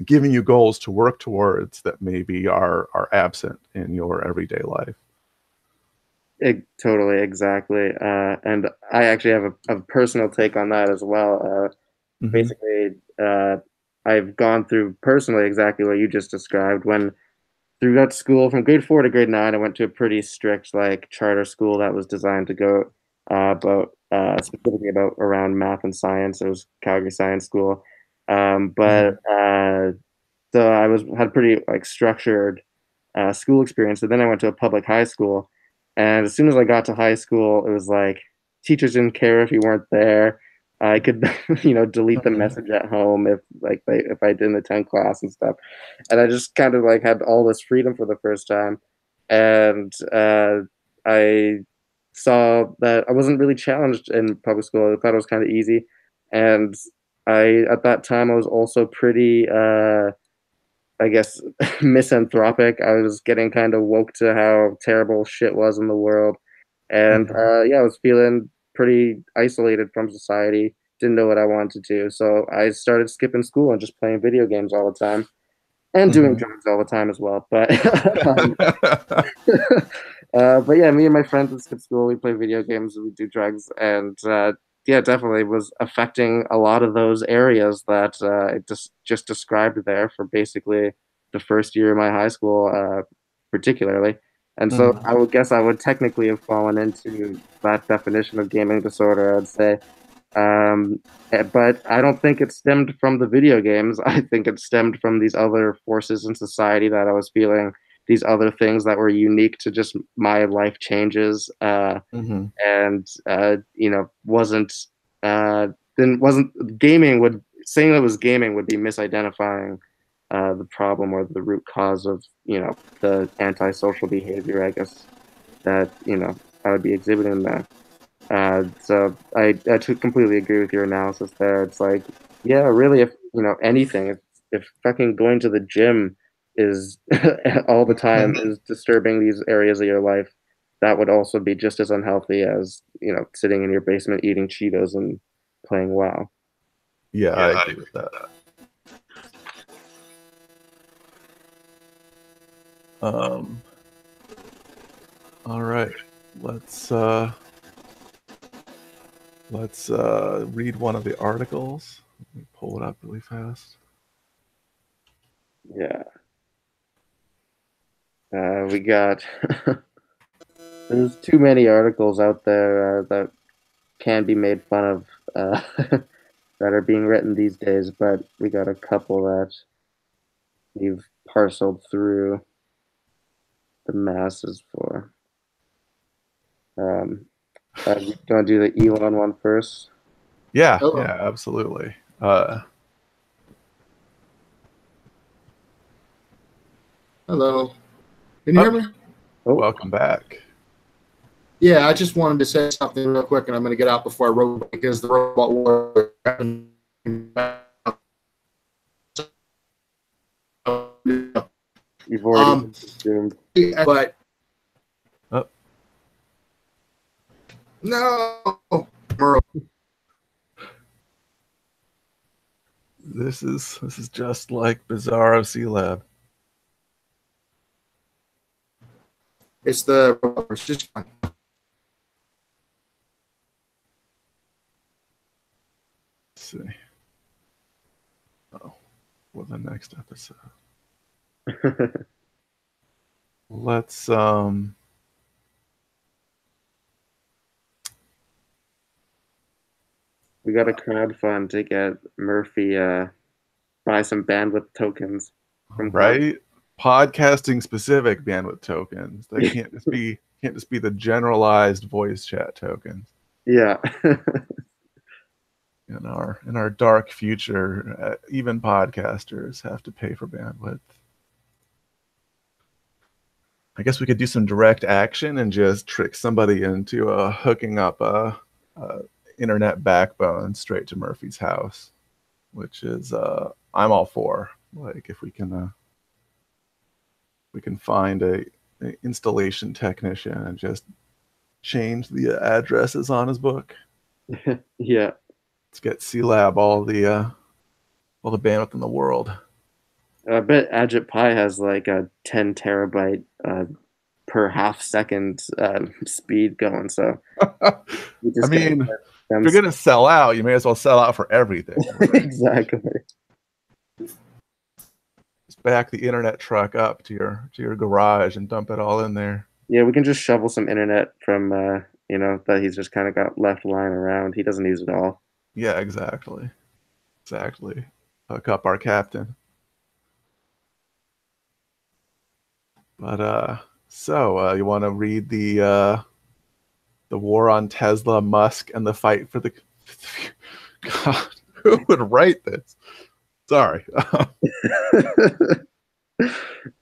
giving you goals to work towards that maybe are absent in your everyday life. Totally, exactly. And I actually have a personal take on that as well. Basically, I've gone through personally exactly what you just described. When throughout school, from grade 4 to grade 9, I went to a pretty strict like charter school that was designed to go specifically about around math and science. It was Calgary Science School, but so I had a pretty like structured school experience. And then I went to a public high school, and as soon as I got to high school, it was like teachers didn't care if you weren't there. I could, delete the message at home if I didn't attend class and stuff. And I just kind of like had all this freedom for the first time, and I saw that I wasn't really challenged in public school. I thought it was kind of easy, and at that time I was also pretty I guess misanthropic. I was getting kind of woke to how terrible shit was in the world. And I was feeling pretty isolated from society, didn't know what I wanted to do. So I started skipping school and just playing video games all the time, and doing drugs all the time as well. But but yeah, me and my friends would skip school, we play video games, we do drugs, and yeah, definitely was affecting a lot of those areas that it just described there for basically the first year of my high school, particularly. And so I would guess I would technically have fallen into that definition of gaming disorder, I'd say. But I don't think it stemmed from the video games. I think it stemmed from these other forces in society that I was feeling, these other things that were unique to just my life changes. And wasn't gaming would saying that it was gaming would be misidentifying the problem or the root cause of the antisocial behavior, I guess, that I would be exhibiting there. So I completely agree with your analysis there. It's like, yeah, really, if anything, if fucking going to the gym is all the time is disturbing these areas of your life, that would also be just as unhealthy as sitting in your basement eating Cheetos and playing WoW. Yeah, I agree with that. All right, let's read one of the articles. Let me pull it up really fast. Yeah. We got there's too many articles out there that can be made fun of that are being written these days, but we got a couple that we've parceled through the masses for. Do you want to do the Elon one first? Yeah, absolutely. Hello. Can you hear me? Oh. Welcome back. Yeah, I just wanted to say something real quick, and I'm going to get out before I robot, because the robot war. You've already assumed. But no. This is just like Bizarro C-Lab. It's the it's just fun. Let's see. Oh, for the next episode. Let's We got a crowdfund to get Murphy buy some bandwidth tokens from right podcasting specific bandwidth tokens. They can't just be the generalized voice chat tokens. Yeah. In our dark future, even podcasters have to pay for bandwidth. I guess we could do some direct action and just trick somebody into hooking up a internet backbone straight to Murphy's house, which is I'm all for. Like if we can find a installation technician and just change the addresses on his book. Yeah. Let's get C-Lab all the bandwidth in the world. I bet Ajit Pi has like a 10 terabyte per half second speed going. So I mean, if you're gonna sell out, you may as well sell out for everything. Exactly. Just back the internet truck up to your garage and dump it all in there. Yeah, we can just shovel some internet from that he's just kind of got left lying around. He doesn't use it all. Yeah, exactly. Hook up our captain. But so you want to read the war on Tesla, Musk, and the fight for the God, who would write this? Sorry.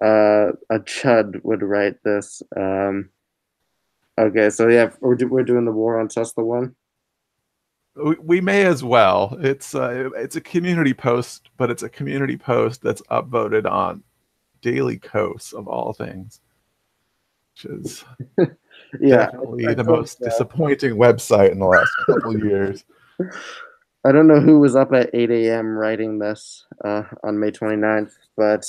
A chud would write this. Okay, so yeah, we're doing the war on Tesla one. We may as well. It's a community post, but it's a community post that's upvoted on Daily Kos of all things, which is definitely the most disappointing website in the last couple of years. I don't know who was up at 8 a.m. writing this on May 29th, but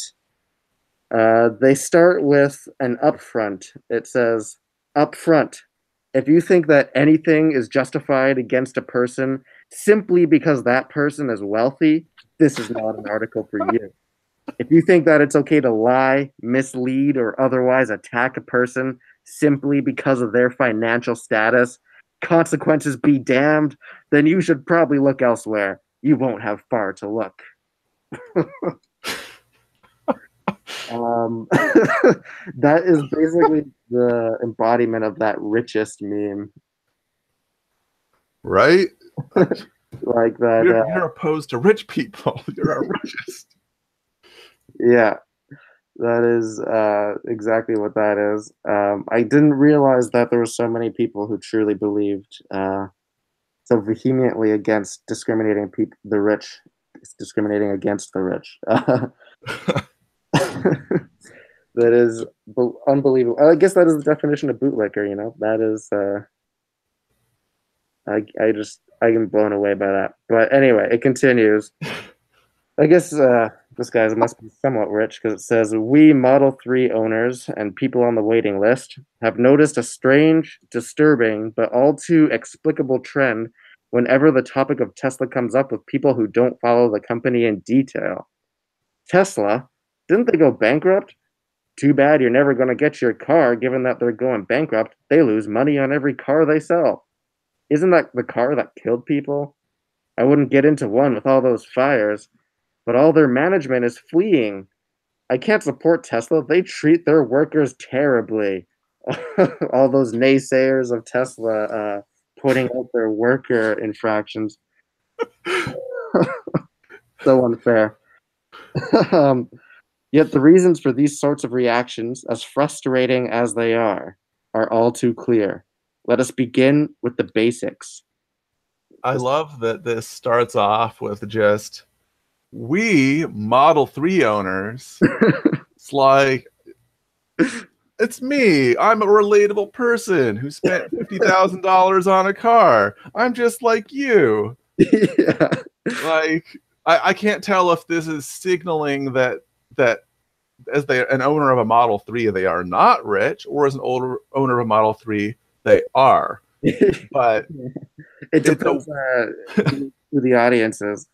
they start with an upfront. It says, upfront, if you think that anything is justified against a person simply because that person is wealthy, this is not an article for you. If you think that it's okay to lie, mislead, or otherwise attack a person simply because of their financial status, consequences be damned, then you should probably look elsewhere. You won't have far to look. That is basically the embodiment of that richest meme. Right? Like that. You're opposed to rich people. You're our richest. Yeah, that is exactly what that is. I didn't realize that there were so many people who truly believed so vehemently against discriminating the rich, discriminating against the rich. That is unbelievable. I guess that is the definition of bootlicker. That is. I am blown away by that. But anyway, it continues. I guess this guy must be somewhat rich because it says, we Model 3 owners and people on the waiting list have noticed a strange, disturbing, but all too explicable trend whenever the topic of Tesla comes up with people who don't follow the company in detail. Tesla, didn't they go bankrupt? Too bad you're never going to get your car, given that they're going bankrupt. They lose money on every car they sell. Isn't that the car that killed people? I wouldn't get into one with all those fires, but all their management is fleeing. I can't support Tesla. They treat their workers terribly. All those naysayers of Tesla putting out their worker infractions. So unfair. Yet the reasons for these sorts of reactions, as frustrating as they are all too clear. Let us begin with the basics. I love that this starts off with just, we Model 3 owners. It's like, it's me. I'm a relatable person who spent $50,000 on a car. I'm just like you. Yeah. Like, I can't tell if this is signaling that as an owner of a Model 3, they are not rich, or as an owner of a Model 3, they are. But it depends who the audience is.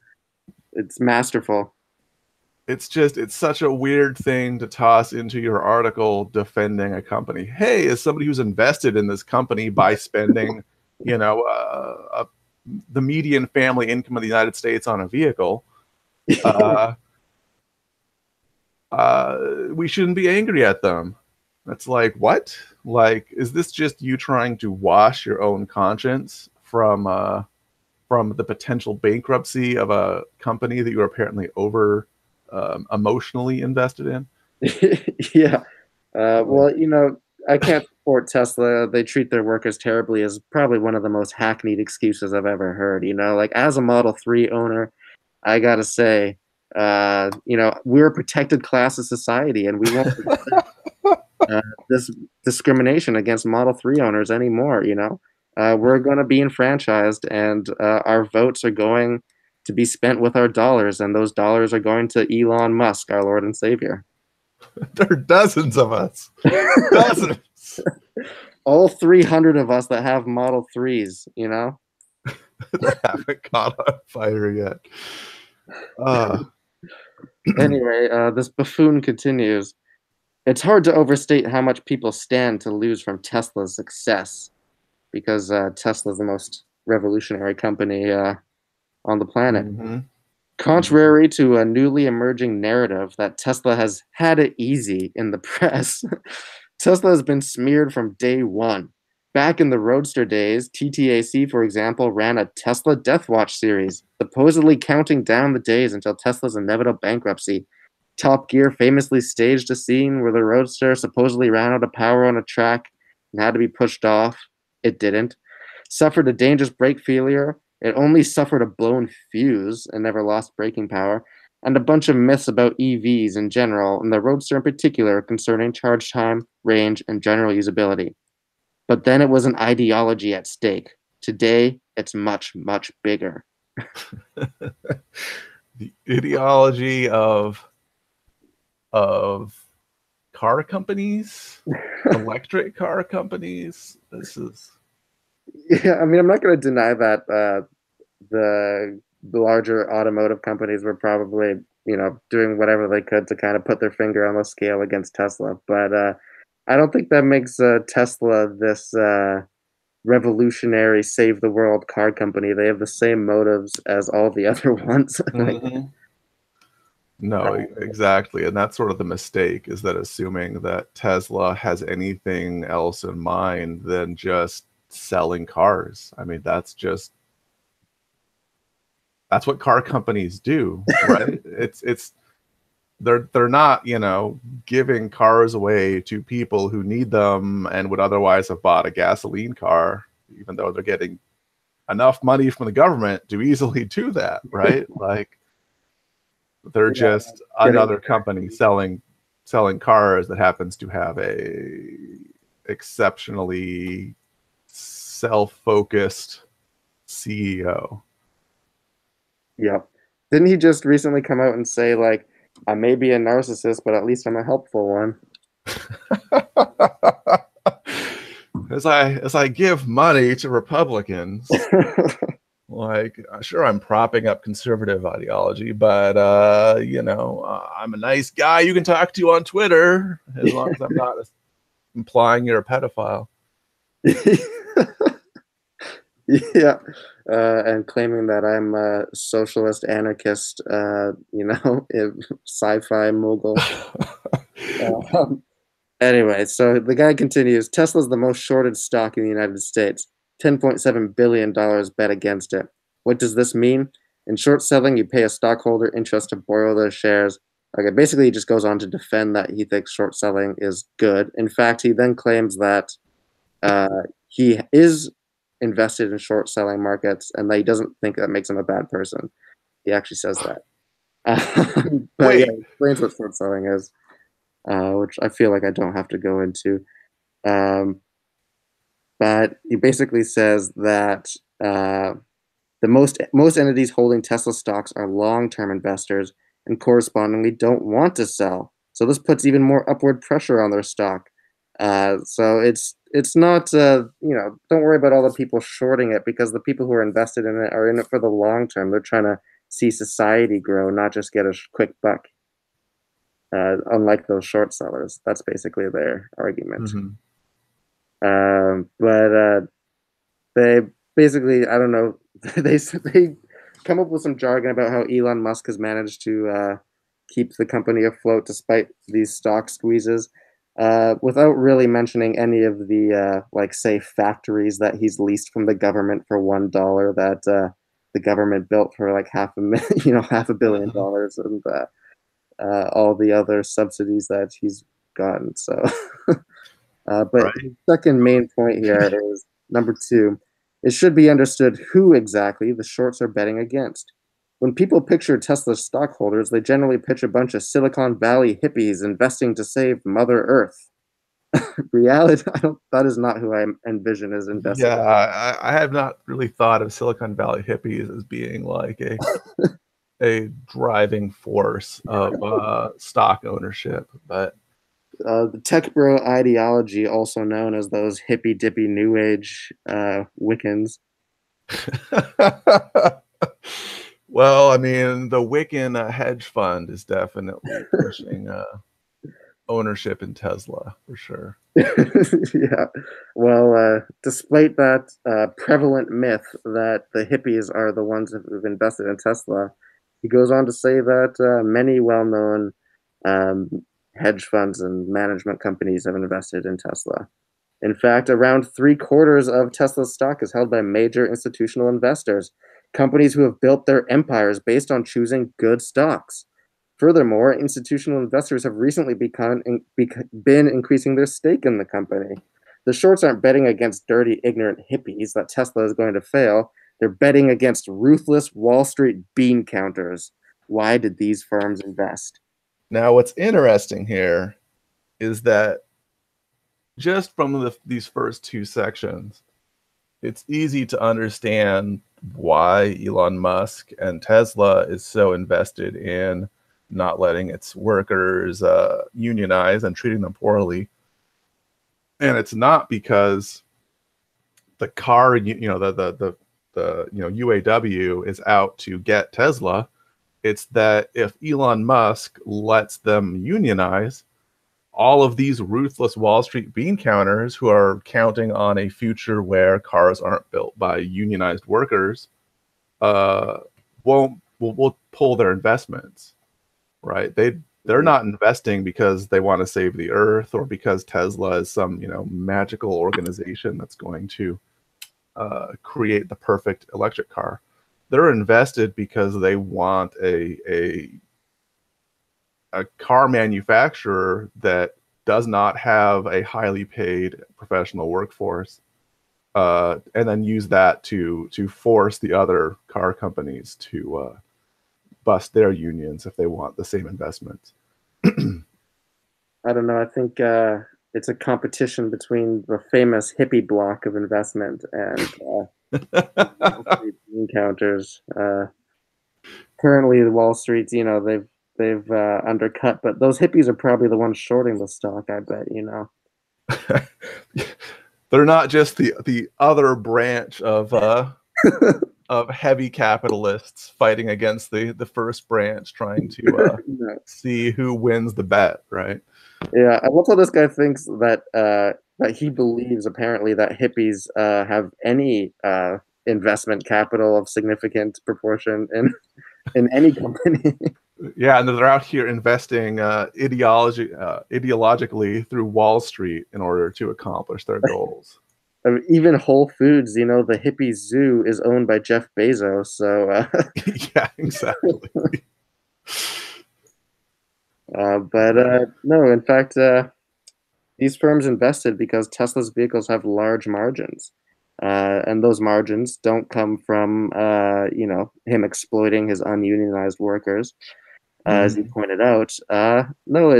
It's masterful. It's such a weird thing to toss into your article defending a company. Hey, as somebody who's invested in this company by spending, the median family income of the United States on a vehicle, we shouldn't be angry at them. That's like, what? Like, is this just you trying to wash your own conscience from the potential bankruptcy of a company that you're apparently emotionally invested in? Yeah. Well, I can't support Tesla. They treat their workers terribly is probably one of the most hackneyed excuses I've ever heard. Like as a Model 3 owner, I gotta say, we're a protected class of society, and we won't this discrimination against Model 3 owners anymore. We're going to be enfranchised, and our votes are going to be spent with our dollars, and those dollars are going to Elon Musk, our Lord and Savior. There are dozens of us. Dozens. All 300 of us that have Model 3s, That haven't caught on fire yet. Anyway, this buffoon continues. It's hard to overstate how much people stand to lose from Tesla's success, because Tesla's the most revolutionary company on the planet. Mm-hmm. Contrary to a newly emerging narrative that Tesla has had it easy in the press, Tesla has been smeared from day one. Back in the Roadster days, TTAC, for example, ran a Tesla Death Watch series, supposedly counting down the days until Tesla's inevitable bankruptcy. Top Gear famously staged a scene where the Roadster supposedly ran out of power on a track and had to be pushed off. It didn't. Suffered a dangerous brake failure. It only suffered a blown fuse and never lost braking power. And a bunch of myths about EVs in general, and the Roadster in particular, concerning charge time, range, and general usability. But then it was an ideology at stake. Today, it's much, much bigger. The ideology of car companies, electric car companies. This is... Yeah, I mean, I'm not going to deny that the larger automotive companies were probably, doing whatever they could to kind of put their finger on the scale against Tesla. But I don't think that makes Tesla this revolutionary, save the world car company. They have the same motives as all the other ones. Mm-hmm. No, exactly. And that's sort of the mistake, is that assuming that Tesla has anything else in mind than just selling cars. I mean, that's what car companies do, right? They're not, giving cars away to people who need them and would otherwise have bought a gasoline car, even though they're getting enough money from the government to easily do that, right? Like, they're just another company selling cars that happens to have a exceptionally self-focused CEO. Yep. Didn't he just recently come out and say, like, I may be a narcissist, but at least I'm a helpful one? As I give money to Republicans, like, sure, I'm propping up conservative ideology, but I'm a nice guy you can talk to on Twitter, as long as I'm not implying you're a pedophile. Yeah, and claiming that I'm a socialist anarchist, sci-fi mogul. Anyway, so the guy continues. Tesla's the most shorted stock in the United States. $10.7 billion bet against it. What does this mean? In short selling, you pay a stockholder interest to borrow those shares. Okay, basically, he just goes on to defend that he thinks short selling is good. In fact, he then claims that he is invested in short selling markets and that he doesn't think that makes him a bad person. He actually says that. But yeah, he explains what short selling is, which I feel like I don't have to go into. But he basically says that Most entities holding Tesla stocks are long-term investors and correspondingly don't want to sell. So this puts even more upward pressure on their stock. So it's not don't worry about all the people shorting it, because the people who are invested in it are in it for the long term. They're trying to see society grow, not just get a quick buck. Unlike those short sellers, that's basically their argument. But they basically, I don't know, they come up with some jargon about how Elon Musk has managed to keep the company afloat despite these stock squeezes, without really mentioning any of the say factories that he's leased from the government for $1 that the government built for like $500 million, and all the other subsidies that he's gotten. So, but the second main point here is number 2. It should be understood who exactly the shorts are betting against. When people picture Tesla stockholders, they generally pitch a bunch of Silicon Valley hippies investing to save Mother Earth. Reality, that is not who I envision as investing. Yeah, I have not really thought of Silicon Valley hippies as being like a driving force of stock ownership, but the tech bro ideology, also known as those hippy dippy new age Wiccans. Well, I mean, the Wiccan hedge fund is definitely pushing ownership in Tesla for sure. Yeah. Well, despite that prevalent myth that the hippies are the ones who've invested in Tesla, he goes on to say that many well-known hedge funds and management companies have invested in Tesla. In fact, around 3/4 of Tesla's stock is held by major institutional investors, companies who have built their empires based on choosing good stocks. Furthermore, institutional investors have recently been increasing their stake in the company. The shorts aren't betting against dirty, ignorant hippies that Tesla is going to fail. They're betting against ruthless Wall Street bean counters. Why did these firms invest? Now, what's interesting here is that just from these first 2 sections, it's easy to understand why Elon Musk and Tesla is so invested in not letting its workers unionize and treating them poorly. And it's not because the car, the UAW is out to get Tesla. It's that if Elon Musk lets them unionize, all of these ruthless Wall Street bean counters who are counting on a future where cars aren't built by unionized workers will pull their investments, right? They're not investing because they want to save the earth or because Tesla is some magical organization that's going to create the perfect electric car. They're invested because they want a car manufacturer that does not have a highly paid professional workforce, and then use that to force the other car companies to bust their unions if they want the same investments. I don't know. I think it's a competition between the famous hippie block of investment and encounters. Currently, the Wall Street's, they've undercut, but those hippies are probably the ones shorting the stock. I bet. They're not just the other branch of of heavy capitalists fighting against the first branch, trying to see who wins the bet, right? Yeah, I love how this guy thinks that that he believes apparently that hippies have any investment capital of significant proportion in any company. Yeah, and they're out here investing ideologically through Wall Street in order to accomplish their goals. I mean, even Whole Foods, the hippie zoo is owned by Jeff Bezos. So yeah, exactly. But no, in fact, these firms invested because Tesla's vehicles have large margins. And those margins don't come from, him exploiting his ununionized workers, as you pointed out. No,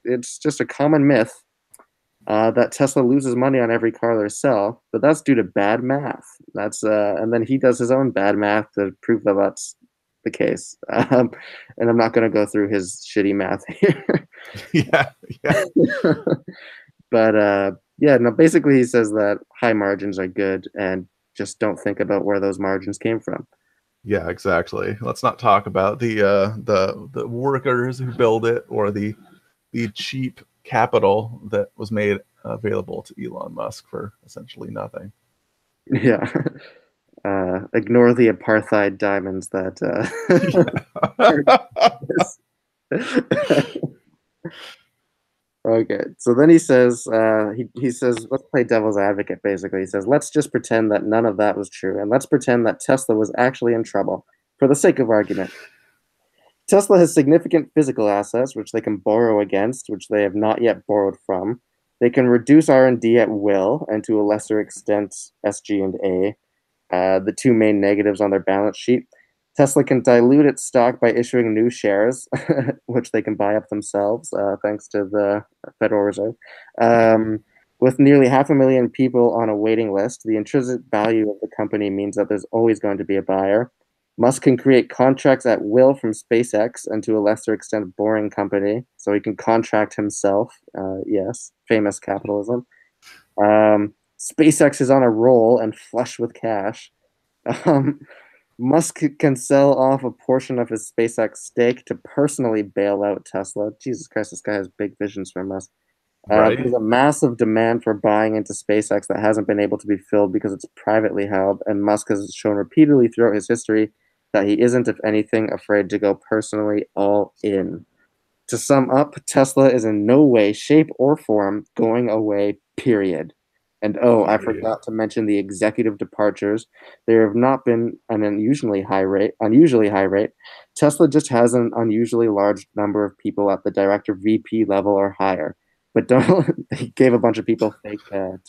it's just a common myth that Tesla loses money on every car they sell, but that's due to bad math. And then he does his own bad math to prove that that's the case. And I'm not going to go through his shitty math here. Yeah. But yeah, no, basically he says that high margins are good and just don't think about where those margins came from. Yeah, exactly. Let's not talk about the workers who build it, or the cheap capital that was made available to Elon Musk for essentially nothing. Yeah. Ignore the apartheid diamonds that Okay, so then he says, he says, let's play devil's advocate, basically. He says, let's just pretend that none of that was true, and let's pretend that Tesla was actually in trouble, for the sake of argument. Tesla has significant physical assets, which they can borrow against, which they have not yet borrowed from. They can reduce R&D at will, and to a lesser extent, SG&A, the two main negatives on their balance sheet. Tesla can dilute its stock by issuing new shares, which they can buy up themselves, thanks to the Federal Reserve. With nearly 500,000 people on a waiting list, the intrinsic value of the company means that there's always going to be a buyer. Musk can create contracts at will from SpaceX and to a lesser extent, Boring Company, so he can contract himself. Yes, famous capitalism. SpaceX is on a roll and flush with cash. Musk can sell off a portion of his SpaceX stake to personally bail out Tesla. Jesus Christ, this guy has big visions for Musk. Right. There's a massive demand for buying into SpaceX that hasn't been able to be filled because it's privately held, and Musk has shown repeatedly throughout his history that he isn't, if anything, afraid to go personally all in. To sum up, Tesla is in no way, shape, or form going away, period. And I forgot to mention the executive departures. There have not been an unusually high rate. Tesla just has an unusually large number of people at the director VP level or higher. But they gave a bunch of people fake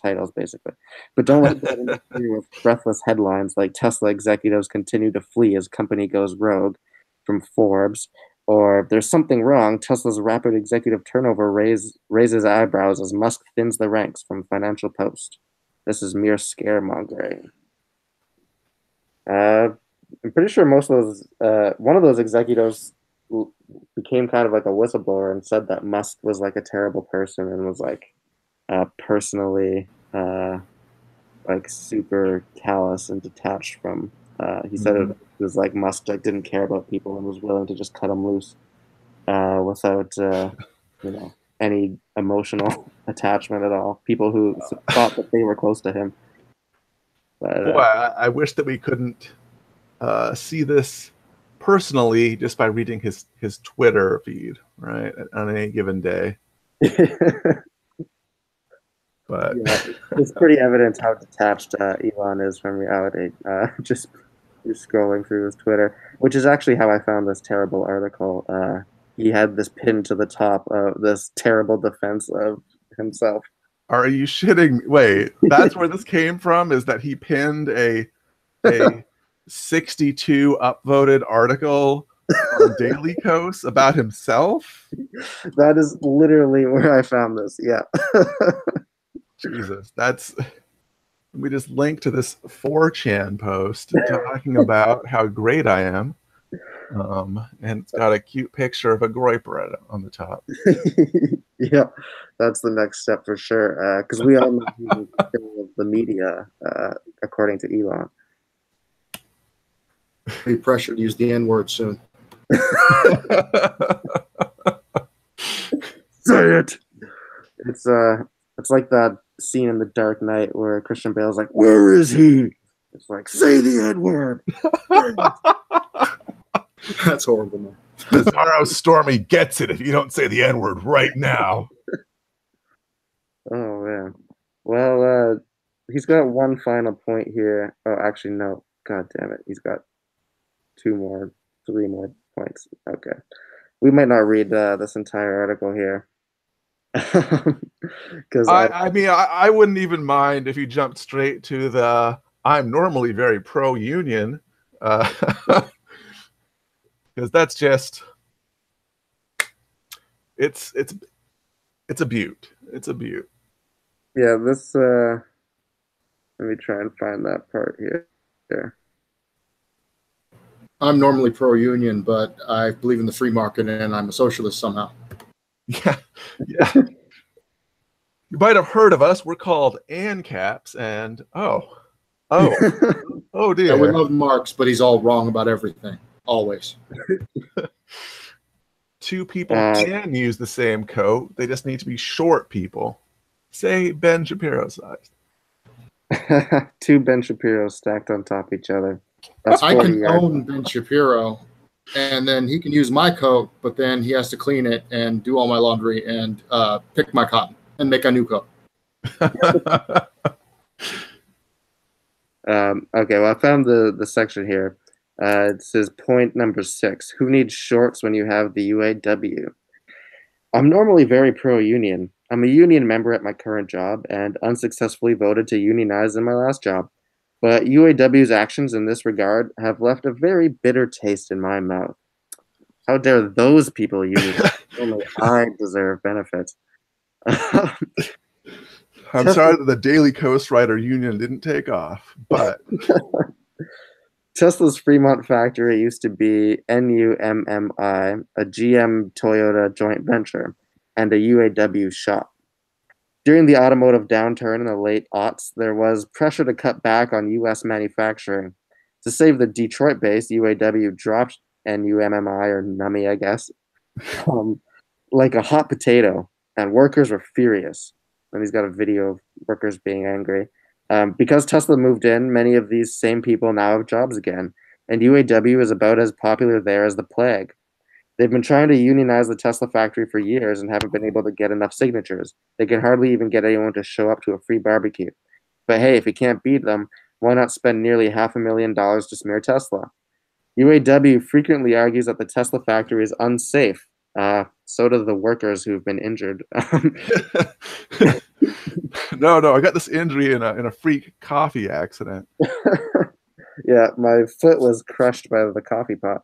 titles, basically. But don't let that interfere with breathless headlines like Tesla executives continue to flee as company goes rogue from Forbes. Or there's something wrong. Tesla's rapid executive turnover raises eyebrows as Musk thins the ranks from Financial Post. This is mere scaremongering. I'm pretty sure most of those, one of those executives became kind of like a whistleblower and said that Musk was like a terrible person and was like personally like super callous and detached from. He said it was like Musk like didn't care about people and was willing to just cut them loose without any emotional attachment at all. People who thought that they were close to him. But, Boy, I wish that we couldn't see this personally just by reading his Twitter feed, right, on any given day. But yeah, it's pretty evident how detached Elon is from reality. Just scrolling through his Twitter, which is actually how I found this terrible article. He had this pinned to the top of this terrible defense of himself. Are you shitting? Wait, that's where this came from? Is that he pinned a 62 upvoted article on Daily Kos about himself? That is literally where I found this. Yeah. Jesus, we just linked to this 4chan post talking about how great I am. And it's got a cute picture of a groiper on the top. Yeah, that's the next step for sure. Because we all know he's the media, according to Elon. Be pressured to use the N-word soon. Say it. It's like that scene in The Dark Knight where Christian Bale's like, "Where is he?" It's like, "Say the N-word." That's horrible, man. Bizarro Stormy gets it if you don't say the N-word right now. Oh man. Well, he's got one final point here. Oh, actually, no. God damn it. He's got 3 more points. Okay. We might not read this entire article here. Because I mean, I wouldn't even mind if you jumped straight to the I'm normally very pro-union. Because that's just it's a beaut. It's a beaut. Yeah, this let me try and find that part here. There. I'm normally pro-union, but I believe in the free market, and I'm a socialist somehow. Yeah, yeah. You might have heard of us. We're called ANCAPs, and oh Yeah, we dear. love Marx, but he's all wrong about everything, always. Two people can use the same coat. They just need to be short people. Say Ben Shapiro size. Two Ben Shapiros stacked on top of each other. That's I 40 can yards. own Ben Shapiro, and then he can use my coat, but then he has to clean it and do all my laundry and pick my cotton and make a new coat. Okay, well, I found the section here. It says point number 6. Who needs shorts when you have the UAW? I'm normally very pro-union. I'm a union member at my current job and unsuccessfully voted to unionize in my last job. But UAW's actions in this regard have left a very bitter taste in my mouth. How dare those people unionize? Only I deserve benefits. I'm sorry that the Daily Coast Writer Union didn't take off, but Tesla's Fremont factory used to be NUMMI, a GM Toyota joint venture, and a UAW shop. During the automotive downturn in the late aughts, there was pressure to cut back on U.S. manufacturing. To save the Detroit-based UAW dropped NUMMI, or NUMMI, I guess, like a hot potato, and workers were furious. And he's got a video of workers being angry. Because Tesla moved in, many of these same people now have jobs again, and UAW is about as popular there as the plague. They've been trying to unionize the Tesla factory for years and haven't been able to get enough signatures. They can hardly even get anyone to show up to a free barbecue. But hey, if you can't beat them, why not spend nearly $500,000 to smear Tesla? UAW frequently argues that the Tesla factory is unsafe. So do the workers who've been injured. no, I got this injury in a freak coffee accident. Yeah, my foot was crushed by the coffee pot.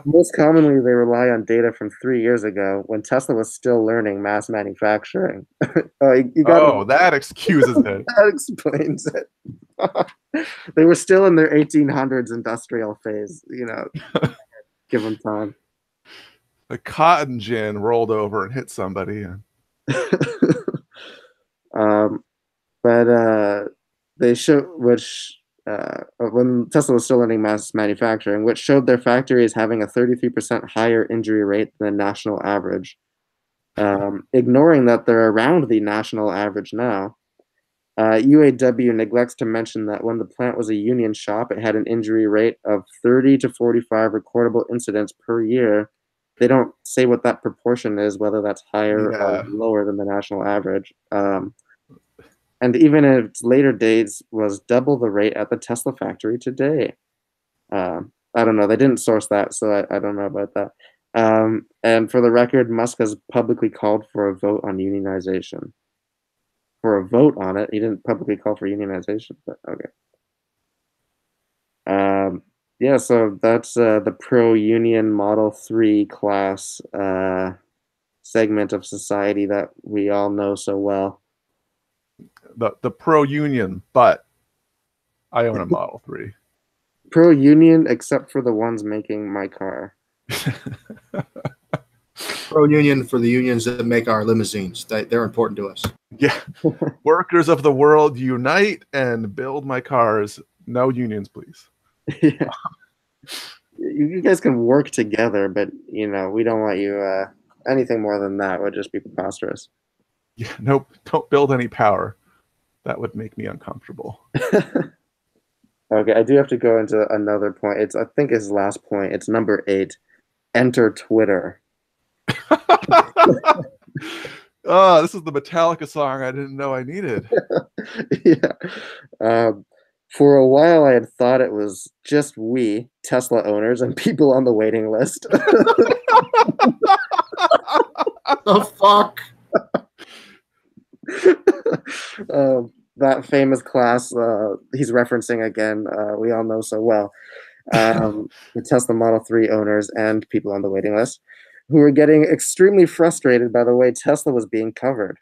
Most commonly, they rely on data from 3 years ago when Tesla was still learning mass manufacturing. That excuses it. That explains it. They were still in their 1800s industrial phase, give them time. The cotton gin rolled over and hit somebody. But they show when Tesla was still learning mass manufacturing, which showed their factory as having a 33% higher injury rate than the national average. Ignoring that they're around the national average now, UAW neglects to mention that when the plant was a union shop, it had an injury rate of 30 to 45 recordable incidents per year. They don't say what that proportion is, whether that's higher or lower than the national average. And even in its later days was double the rate at the Tesla factory today. I don't know. They didn't source that, so I don't know about that. And for the record, Musk has publicly called for a vote on unionization. For a vote on it, he didn't publicly call for unionization, but okay. Yeah, so that's the pro-union Model 3 class segment of society that we all know so well. The pro-union, but I own a Model 3. Pro-union, except for the ones making my car. Pro-union for the unions that make our limousines. They're important to us. Yeah. Workers of the world, unite and build my cars. No unions, please. Yeah. You guys can work together, but we don't want you anything more than that would just be preposterous. Yeah, nope, don't build any power. That would make me uncomfortable. Okay, I do have to go into another point. I think his last point. It's number 8. Enter Twitter. Oh, this is the Metallica song I didn't know I needed. Yeah. For a while, I had thought it was just we, Tesla owners, and people on the waiting list. The fuck? That famous class he's referencing again, we all know so well. The Tesla Model 3 owners and people on the waiting list who were getting extremely frustrated by the way Tesla was being covered.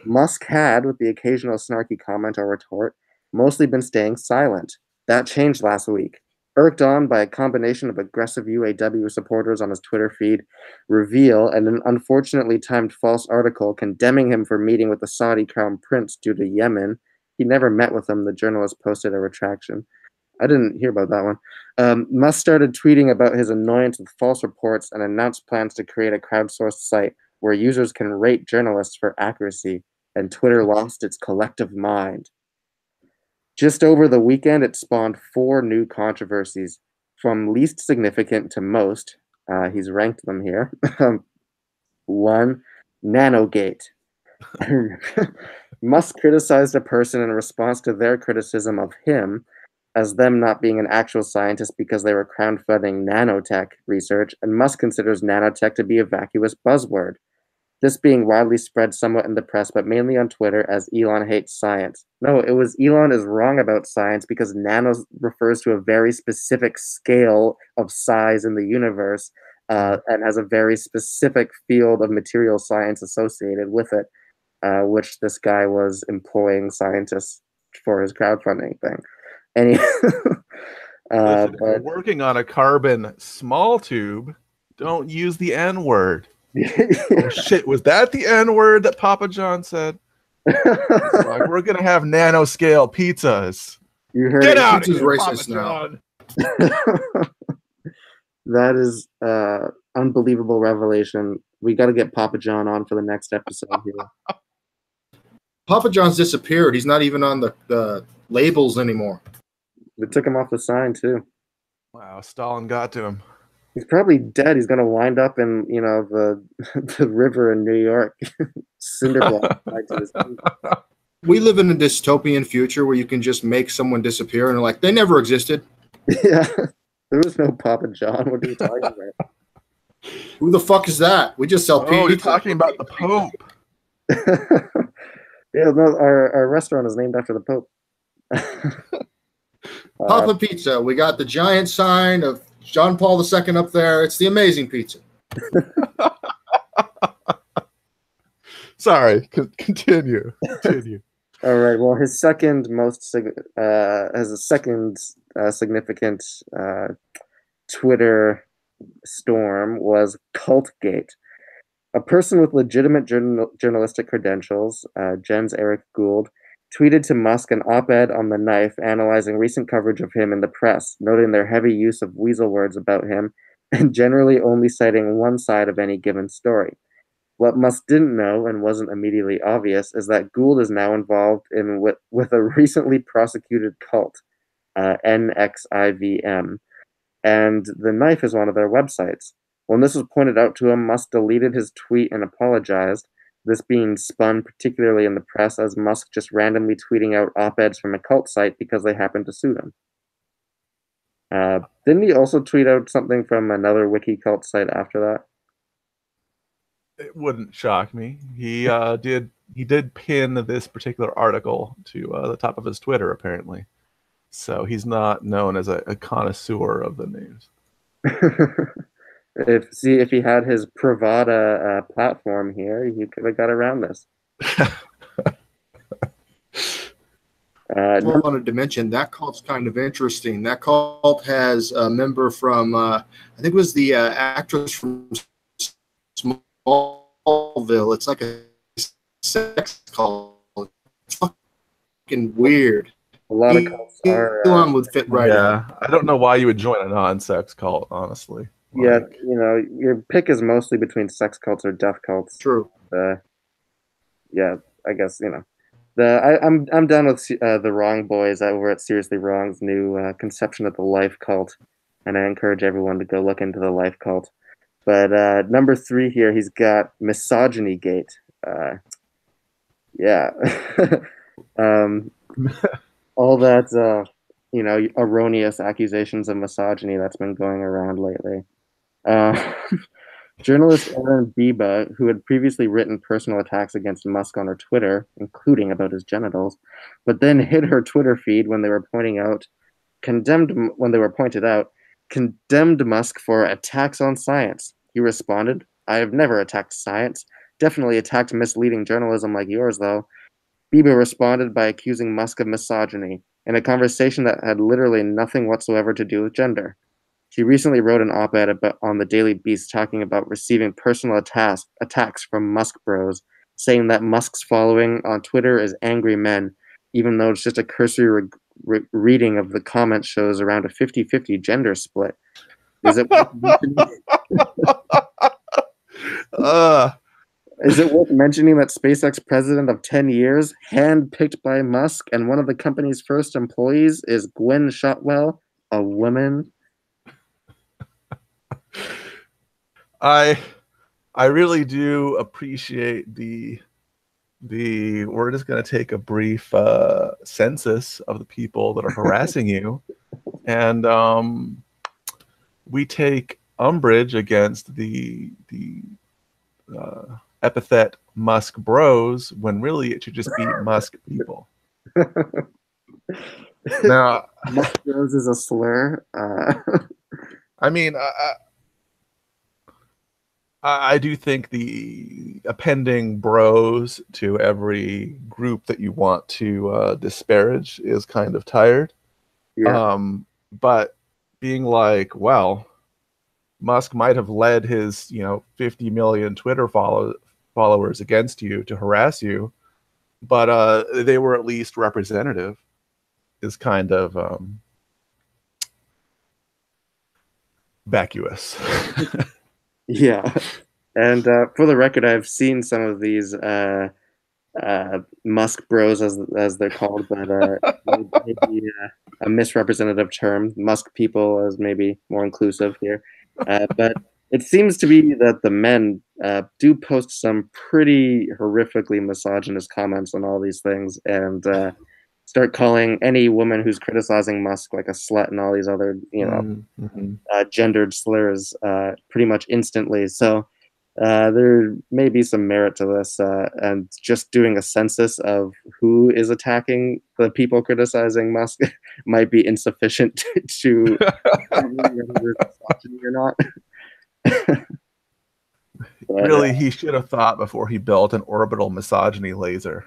Musk had, with the occasional snarky comment or retort, mostly been staying silent. That changed last week. Irked on by a combination of aggressive UAW supporters on his Twitter feed, reveal and an unfortunately timed false article condemning him for meeting with the Saudi crown prince due to Yemen. He never met with him, the journalist posted a retraction. I didn't hear about that one. Musk started tweeting about his annoyance with false reports and announced plans to create a crowdsourced site where users can rate journalists for accuracy, and Twitter lost its collective mind. Just over the weekend, it spawned 4 new controversies, from least significant to most. He's ranked them here. 1, Nanogate. Musk criticized a person in response to their criticism of him as them not being an actual scientist because they were crowdfunding nanotech research, and Musk considers nanotech to be a vacuous buzzword. This being widely spread somewhat in the press, but mainly on Twitter, as Elon hates science. No, it was Elon is wrong about science because nano refers to a very specific scale of size in the universe and has a very specific field of material science associated with it, which this guy was employing scientists for his crowdfunding thing. Listen, if you're working on a carbon small tube, don't use the N-word. Oh shit, was that the N-word that Papa John said? Like, we're gonna have nanoscale pizzas. You heard Get it. out of here, racist Papa now. John. That is unbelievable revelation. We got to get Papa John on for the next episode here. Papa John's disappeared. He's not even on the labels anymore. They took him off the sign too. Wow, Stalin got to him. He's probably dead. He's gonna wind up in the river in New York. Cinder block tied to his feet. We live in a dystopian future where you can just make someone disappear and like they never existed. Yeah, there was no Papa John. What are you talking about? Who the fuck is that? We just sell pizza. Oh, you're talking about the Pope. Yeah, no, our restaurant is named after the Pope. Papa Pizza. We got the giant sign of John Paul II up there. It's the amazing pizza. Sorry, continue. All right. Well, his second significant Twitter storm was Cultgate. A person with legitimate journalistic credentials, Jen's Eric Gould, tweeted to Musk an op-ed on The Knife analyzing recent coverage of him in the press, noting their heavy use of weasel words about him and generally only citing one side of any given story. What Musk didn't know and wasn't immediately obvious is that Gould is now involved with a recently prosecuted cult, NXIVM, and The Knife is one of their websites. When this was pointed out to him, Musk deleted his tweet and apologized, this being spun particularly in the press as Musk just randomly tweeting out op-eds from a cult site because they happened to suit him. Didn't he also tweet out something from another wiki cult site after that? It wouldn't shock me. He did pin this particular article to the top of his Twitter, apparently. So he's not known as a connoisseur of the news. If he had his Pravada platform here, he could have got around this. I wanted to mention that cult's kind of interesting. That cult has a member from, I think it was the actress from Smallville. It's like a sex cult. It's fucking weird. A lot of cults are. Elon would fit right Yeah, I don't know why you would join a non-sex cult, honestly. Yeah, your pick is mostly between sex cults or death cults. True. Yeah, I guess I'm done with the Wrong Boys over at Seriously Wrong's new conception of the life cult, and I encourage everyone to go look into the life cult. But number 3 here, he's got Misogyny Gate. Yeah, all that erroneous accusations of misogyny that's been going around lately. Journalist Erin Biba, who had previously written personal attacks against Musk on her Twitter, including about his genitals, but then hid her Twitter feed when they were pointed out, condemned Musk for attacks on science. He responded, "I have never attacked science. definitely attacked misleading journalism like yours, though. Bieber responded by accusing Musk of misogyny in a conversation that had literally nothing whatsoever to do with gender. She recently wrote an op-ed on the Daily Beast talking about receiving personal attacks from Musk bros, saying that Musk's following on Twitter is angry men, even though it's just a cursory reading of the comment shows around a 50-50 gender split. Is it worth mentioning? Is it worth mentioning that SpaceX president of 10 years, handpicked by Musk, and one of the company's first employees is Gwen Shotwell, a woman? I really do appreciate the we're just going to take a brief census of the people that are harassing you, and we take umbrage against the epithet Musk bros when really it should just be Musk people. Now, Musk bros is a slur. I mean, I do think the appending bros to every group that you want to disparage is kind of tired. Yeah. But being like, well, Musk might have led his 50 million Twitter followers against you to harass you, but they were at least representative, is kind of vacuous. Yeah, and for the record, I've seen some of these Musk bros, as they're called, but maybe a misrepresentative term. Musk people is maybe more inclusive here, but it seems to be that the men do post some pretty horrifically misogynist comments on all these things, and start calling any woman who's criticizing Musk like a slut and all these other, gendered slurs pretty much instantly. So there may be some merit to this, and just doing a census of who is attacking the people criticizing Musk might be insufficient to whether there's misogyny or not. But, really, he should have thought before he built an orbital misogyny laser.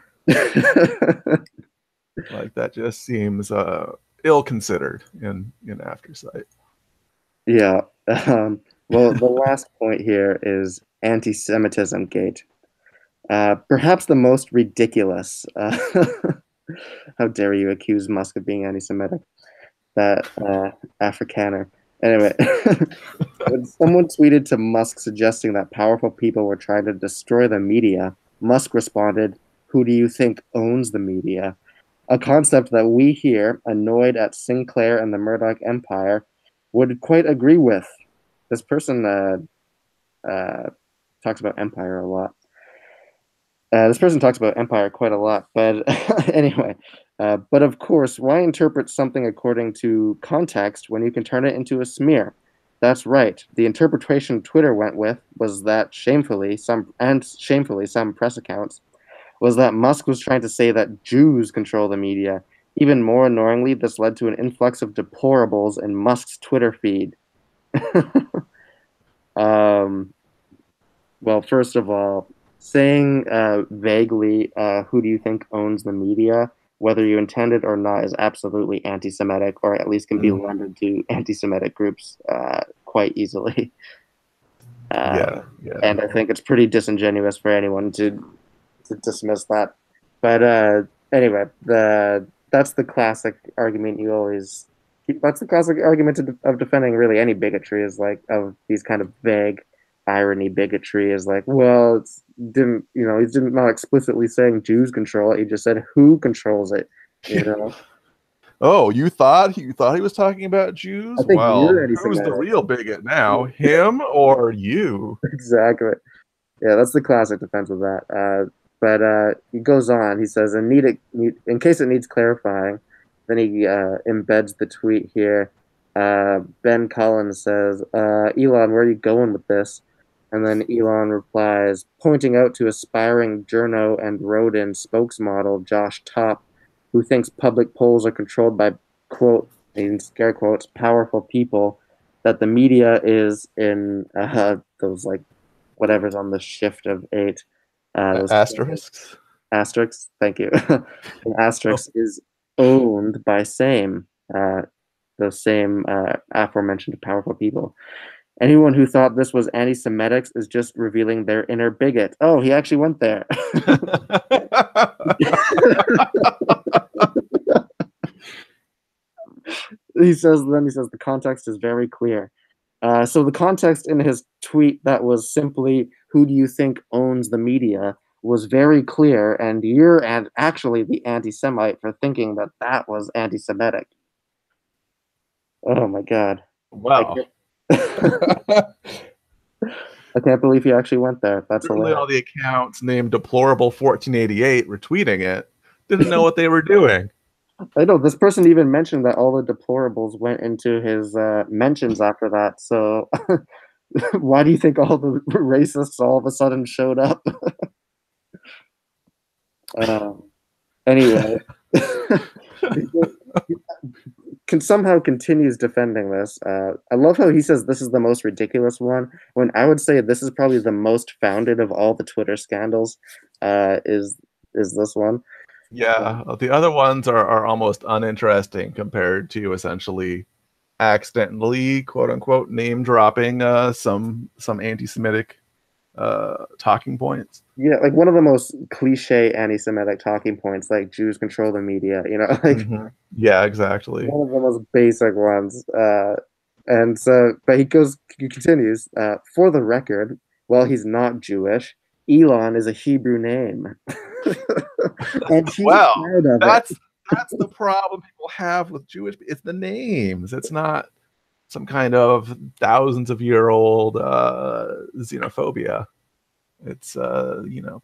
Like, that just seems ill-considered in aftersight. Yeah. Well, the last point here is anti-Semitism gate. Perhaps the most ridiculous. How dare you accuse Musk of being anti-Semitic? That Afrikaner. Anyway, when someone tweeted to Musk suggesting that powerful people were trying to destroy the media, Musk responded, "Who do you think owns the media?" A concept that we here, annoyed at Sinclair and the Murdoch Empire, would quite agree with. This person talks about empire a lot. This person talks about empire quite a lot, but anyway. But of course, why interpret something according to context when you can turn it into a smear? That's right. The interpretation Twitter went with was that shamefully, some press accounts, was that Musk was trying to say that Jews control the media. Even more annoyingly, this led to an influx of deplorables in Musk's Twitter feed. Well, first of all, saying vaguely, who do you think owns the media, whether you intend it or not, is absolutely anti-Semitic, or at least can be lended to anti-Semitic groups quite easily. Yeah. And I think it's pretty disingenuous for anyone to dismiss that. But anyway, that's the classic argument you always. That's the classic argument of defending really any bigotry, is like, of these kind of vague irony bigotry, is like, well, he's not explicitly saying Jews control it. He just said who controls it. Oh, you thought he was talking about Jews? I think well, you're who's the real bigot now, him or you? Exactly. Yeah, that's the classic defense of that. But he goes on. He says, in case it needs clarifying, then he embeds the tweet here. Ben Collins says, Elon, where are you going with this? And then Elon replies, pointing out to aspiring journo and Rodin spokesmodel Josh Top, who thinks public polls are controlled by, quote, in scare quotes, powerful people, that the media is in those, like, whatever's on the shift of 8. Asterisks. Asterisks. Thank you. An asterisk is owned by same. The same aforementioned powerful people. Anyone who thought this was anti-Semitic is just revealing their inner bigot. Oh, he actually went there. He says the context is very clear. So the context in his tweet that was simply, "Who do you think owns the media?" was very clear, and you're actually the anti-Semite for thinking that that was anti-Semitic. Oh my God. Wow. I can't believe he actually went there. That's Certainly hilarious. all the accounts named Deplorable 1488 retweeting it didn't know what they were doing. I know this person even mentioned that all the deplorables went into his mentions after that. So why do you think all the racists all of a sudden showed up? Anyway, somehow continues defending this. I love how he says this is the most ridiculous one, when I would say this is probably the most founded of all the Twitter scandals. Is this one? Yeah, the other ones are almost uninteresting compared to essentially accidentally, quote unquote, name dropping some anti-Semitic talking points. Yeah, like one of the most cliche anti-Semitic talking points, like Jews control the media, you know, like yeah, exactly. one of the most basic ones. And so, but he continues, for the record, while he's not Jewish, Elon is a Hebrew name. And he's proud of that's the problem people have with Jewish. It's the names. It's not some kind of thousands of year old xenophobia. It's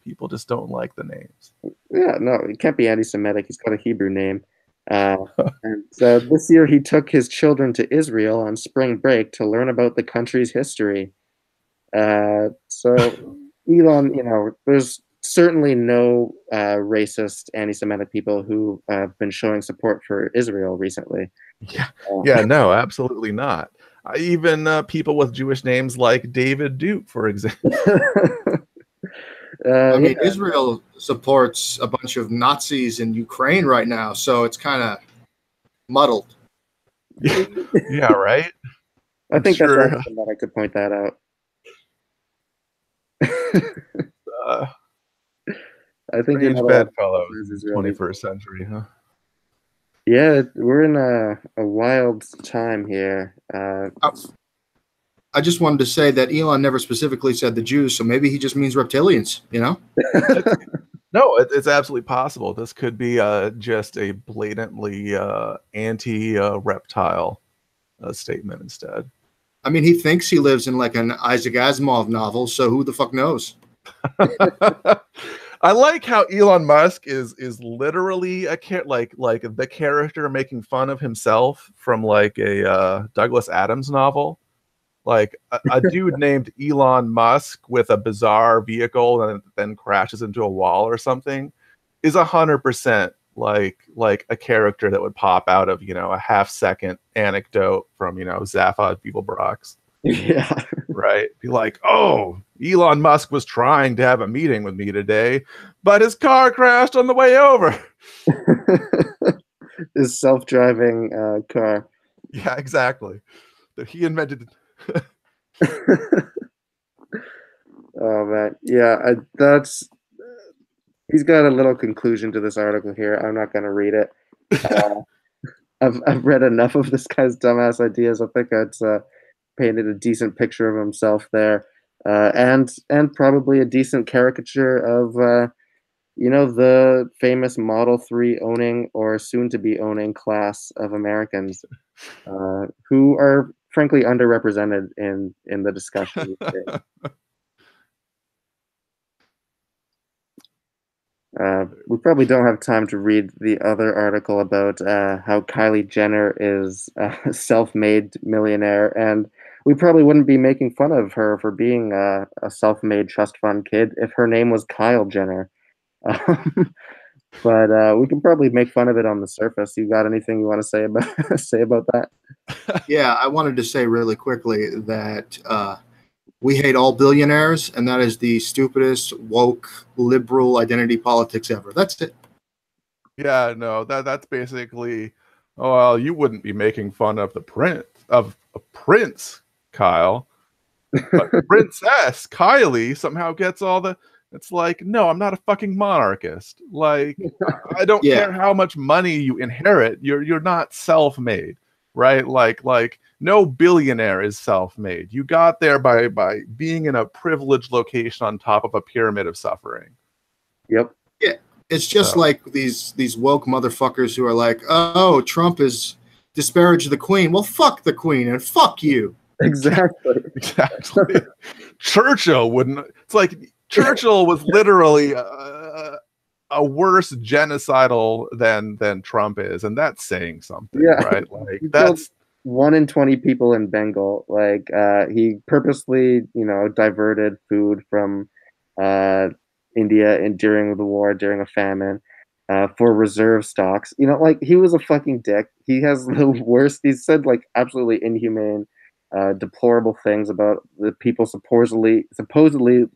people just don't like the names. Yeah, no, he can't be anti-Semitic. He's got a Hebrew name. And so this year he took his children to Israel on spring break to learn about the country's history. So Elon, there's certainly no racist anti-Semitic people who have been showing support for Israel recently. Yeah, no, absolutely not. Even people with Jewish names like David Duke, for example. I mean, Israel supports a bunch of Nazis in Ukraine right now, so it's kind of muddled. Yeah, right? I think that's awesome that I could point that out. I think strange bedfellows in the 21st century, huh? Yeah, we're in a wild time here. I just wanted to say that Elon never specifically said the Jews, so maybe he just means reptilians, you know? No, it's absolutely possible. This could be just a blatantly anti-reptile statement instead. I mean, he thinks he lives in like an Isaac Asimov novel, so who the fuck knows? I like how Elon Musk is literally like the character making fun of himself from like a Douglas Adams novel. Like a dude named Elon Musk with a bizarre vehicle and then crashes into a wall or something is 100% like a character that would pop out of, a half-second anecdote from, Zaphod Beeblebrox. Yeah. Right? Be like, oh, Elon Musk was trying to have a meeting with me today, but his car crashed on the way over. His self-driving car. Yeah, exactly. That he invented. Oh man, yeah, he's got a little conclusion to this article here. I'm not going to read it. I've read enough of this guy's dumbass ideas. I think it's painted a decent picture of himself there, and probably a decent caricature of the famous Model 3 owning or soon to be owning class of Americans who are frankly underrepresented in the discussion. We probably don't have time to read the other article about how Kylie Jenner is a self-made millionaire, and we probably wouldn't be making fun of her for being a self-made trust fund kid if her name was Kyle Jenner. But we can probably make fun of it on the surface. You got anything you want to say about that? Yeah, I wanted to say really quickly that We hate all billionaires, and that is the stupidest, woke, liberal identity politics ever. That's it. Yeah, no, that's basically, oh, well, you wouldn't be making fun of the prince of a prince, Kyle, but Princess Kylie somehow gets all the. It's like, no, I'm not a fucking monarchist. Like, I don't care how much money you inherit. You're not self-made, right? Like no billionaire is self-made. You got there by being in a privileged location on top of a pyramid of suffering. Yep. Yeah. It's just like these woke motherfuckers who are like, oh, Trump is disparaged the Queen. Well, fuck the Queen and fuck you. Exactly. Exactly. Churchill wouldn't. It's like Churchill was literally a worse genocidal than Trump is, and that's saying something, right? Like that's 1 in 20 people in Bengal. Like he purposely, diverted food from India during the war, during a famine, for reserve stocks. Like he was a fucking dick. He has the worst. He said like absolutely inhumane, deplorable things about the people supposedly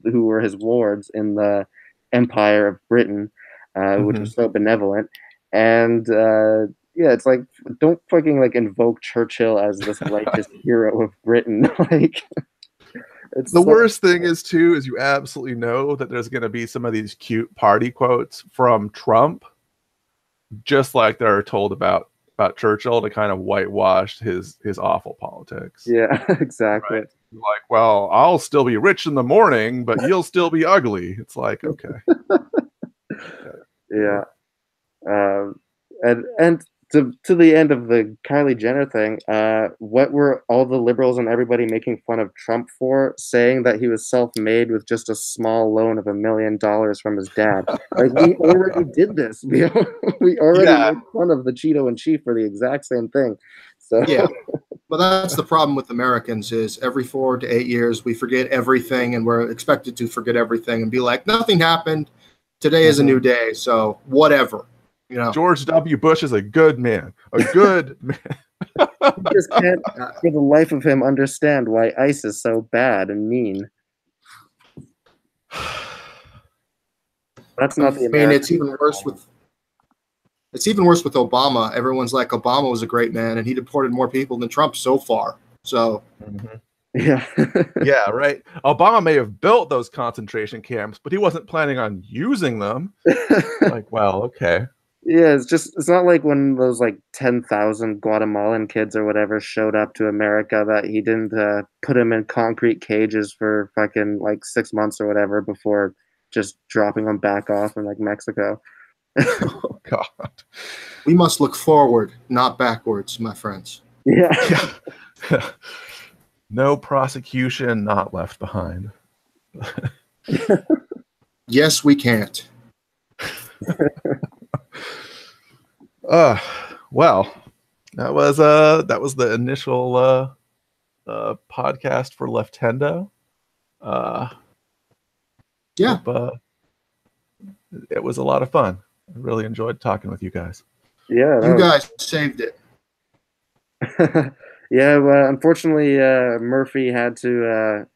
who were his wards in the Empire of Britain, which was so benevolent. And yeah, it's like, don't fucking like invoke Churchill as this righteous hero of Britain. Like, it's the worst thing is too is you absolutely know that there's going to be some of these cute party quotes from Trump, just like they're told about Churchill, to kind of whitewash his awful politics. Yeah, exactly. Right? Like, well, I'll still be rich in the morning, but you'll still be ugly. It's like, okay. Yeah. And to the end of the Kylie Jenner thing, what were all the liberals and everybody making fun of Trump for, saying that he was self-made with just a small loan of $1 million from his dad? Like, we already did this. We already made fun of the Cheeto in chief for the exact same thing. So yeah, but that's the problem with Americans is every 4 to 8 years we forget everything, and we're expected to forget everything and be like, nothing happened. Today is a new day, so whatever. George W. Bush is a good man. A good man. He just can't, for the life of him, understand why ICE is so bad and mean. That's not the American. It's even worse with Obama. Everyone's like, Obama was a great man, and he deported more people than Trump so far. So, yeah, yeah, right. Obama may have built those concentration camps, but he wasn't planning on using them. Like, well, okay. Yeah, it's not like when those like 10,000 Guatemalan kids or whatever showed up to America that he didn't put them in concrete cages for fucking like 6 months or whatever before just dropping them back off in like Mexico. Oh God. We must look forward, not backwards, my friends. Yeah. No prosecution, not left behind. Yes, we can't. Well, that was the initial podcast for Leftendo. Yeah. Hope, it was a lot of fun. I really enjoyed talking with you guys. Yeah, you guys saved it. Yeah, well, unfortunately, Murphy had to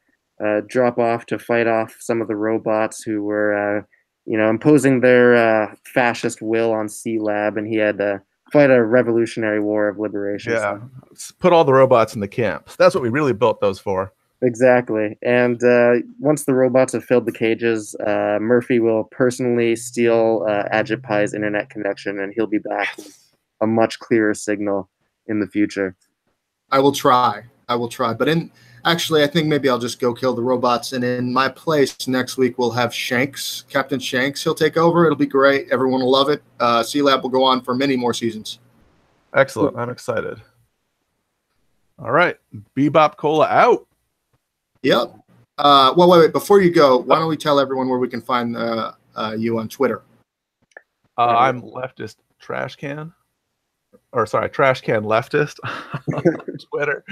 drop off to fight off some of the robots who were, imposing their fascist will on C-Lab, and he had to fight a revolutionary war of liberation. Yeah, put all the robots in the camps. That's what we really built those for. Exactly. And once the robots have filled the cages, Murphy will personally steal Ajit Pai's internet connection, and he'll be back with a much clearer signal in the future. I will try. But actually, I think maybe I'll just go kill the robots, and in my place next week we'll have Shanks, Captain Shanks. He'll take over. It'll be great. Everyone will love it. C-Lab will go on for many more seasons. Excellent. I'm excited. All right. Bebop Cola out. Yep. Well, wait. Before you go, why don't we tell everyone where we can find you on Twitter? I'm Leftist Trashcan. Or sorry, Trashcan Leftist on Twitter.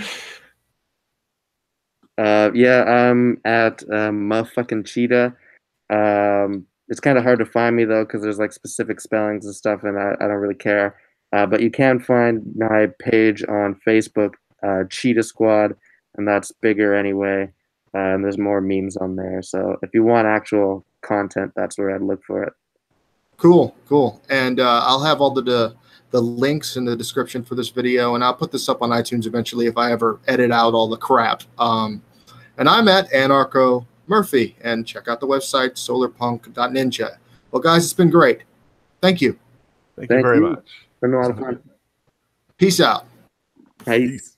Yeah, I'm at motherfucking Cheetah. It's kind of hard to find me though because there's like specific spellings and stuff, and I don't really care. But you can find my page on Facebook, Cheetah Squad, and that's bigger anyway. and there's more memes on there. So if you want actual content, that's where I'd look for it. Cool, cool. And I'll have all the links in the description for this video, and I'll put this up on iTunes eventually if I ever edit out all the crap. And I'm at Anarcho Murphy, and check out the website solarpunk.ninja. Well, guys, it's been great. Thank you. Thank you very much. It's been a lot of fun. Peace out. Peace.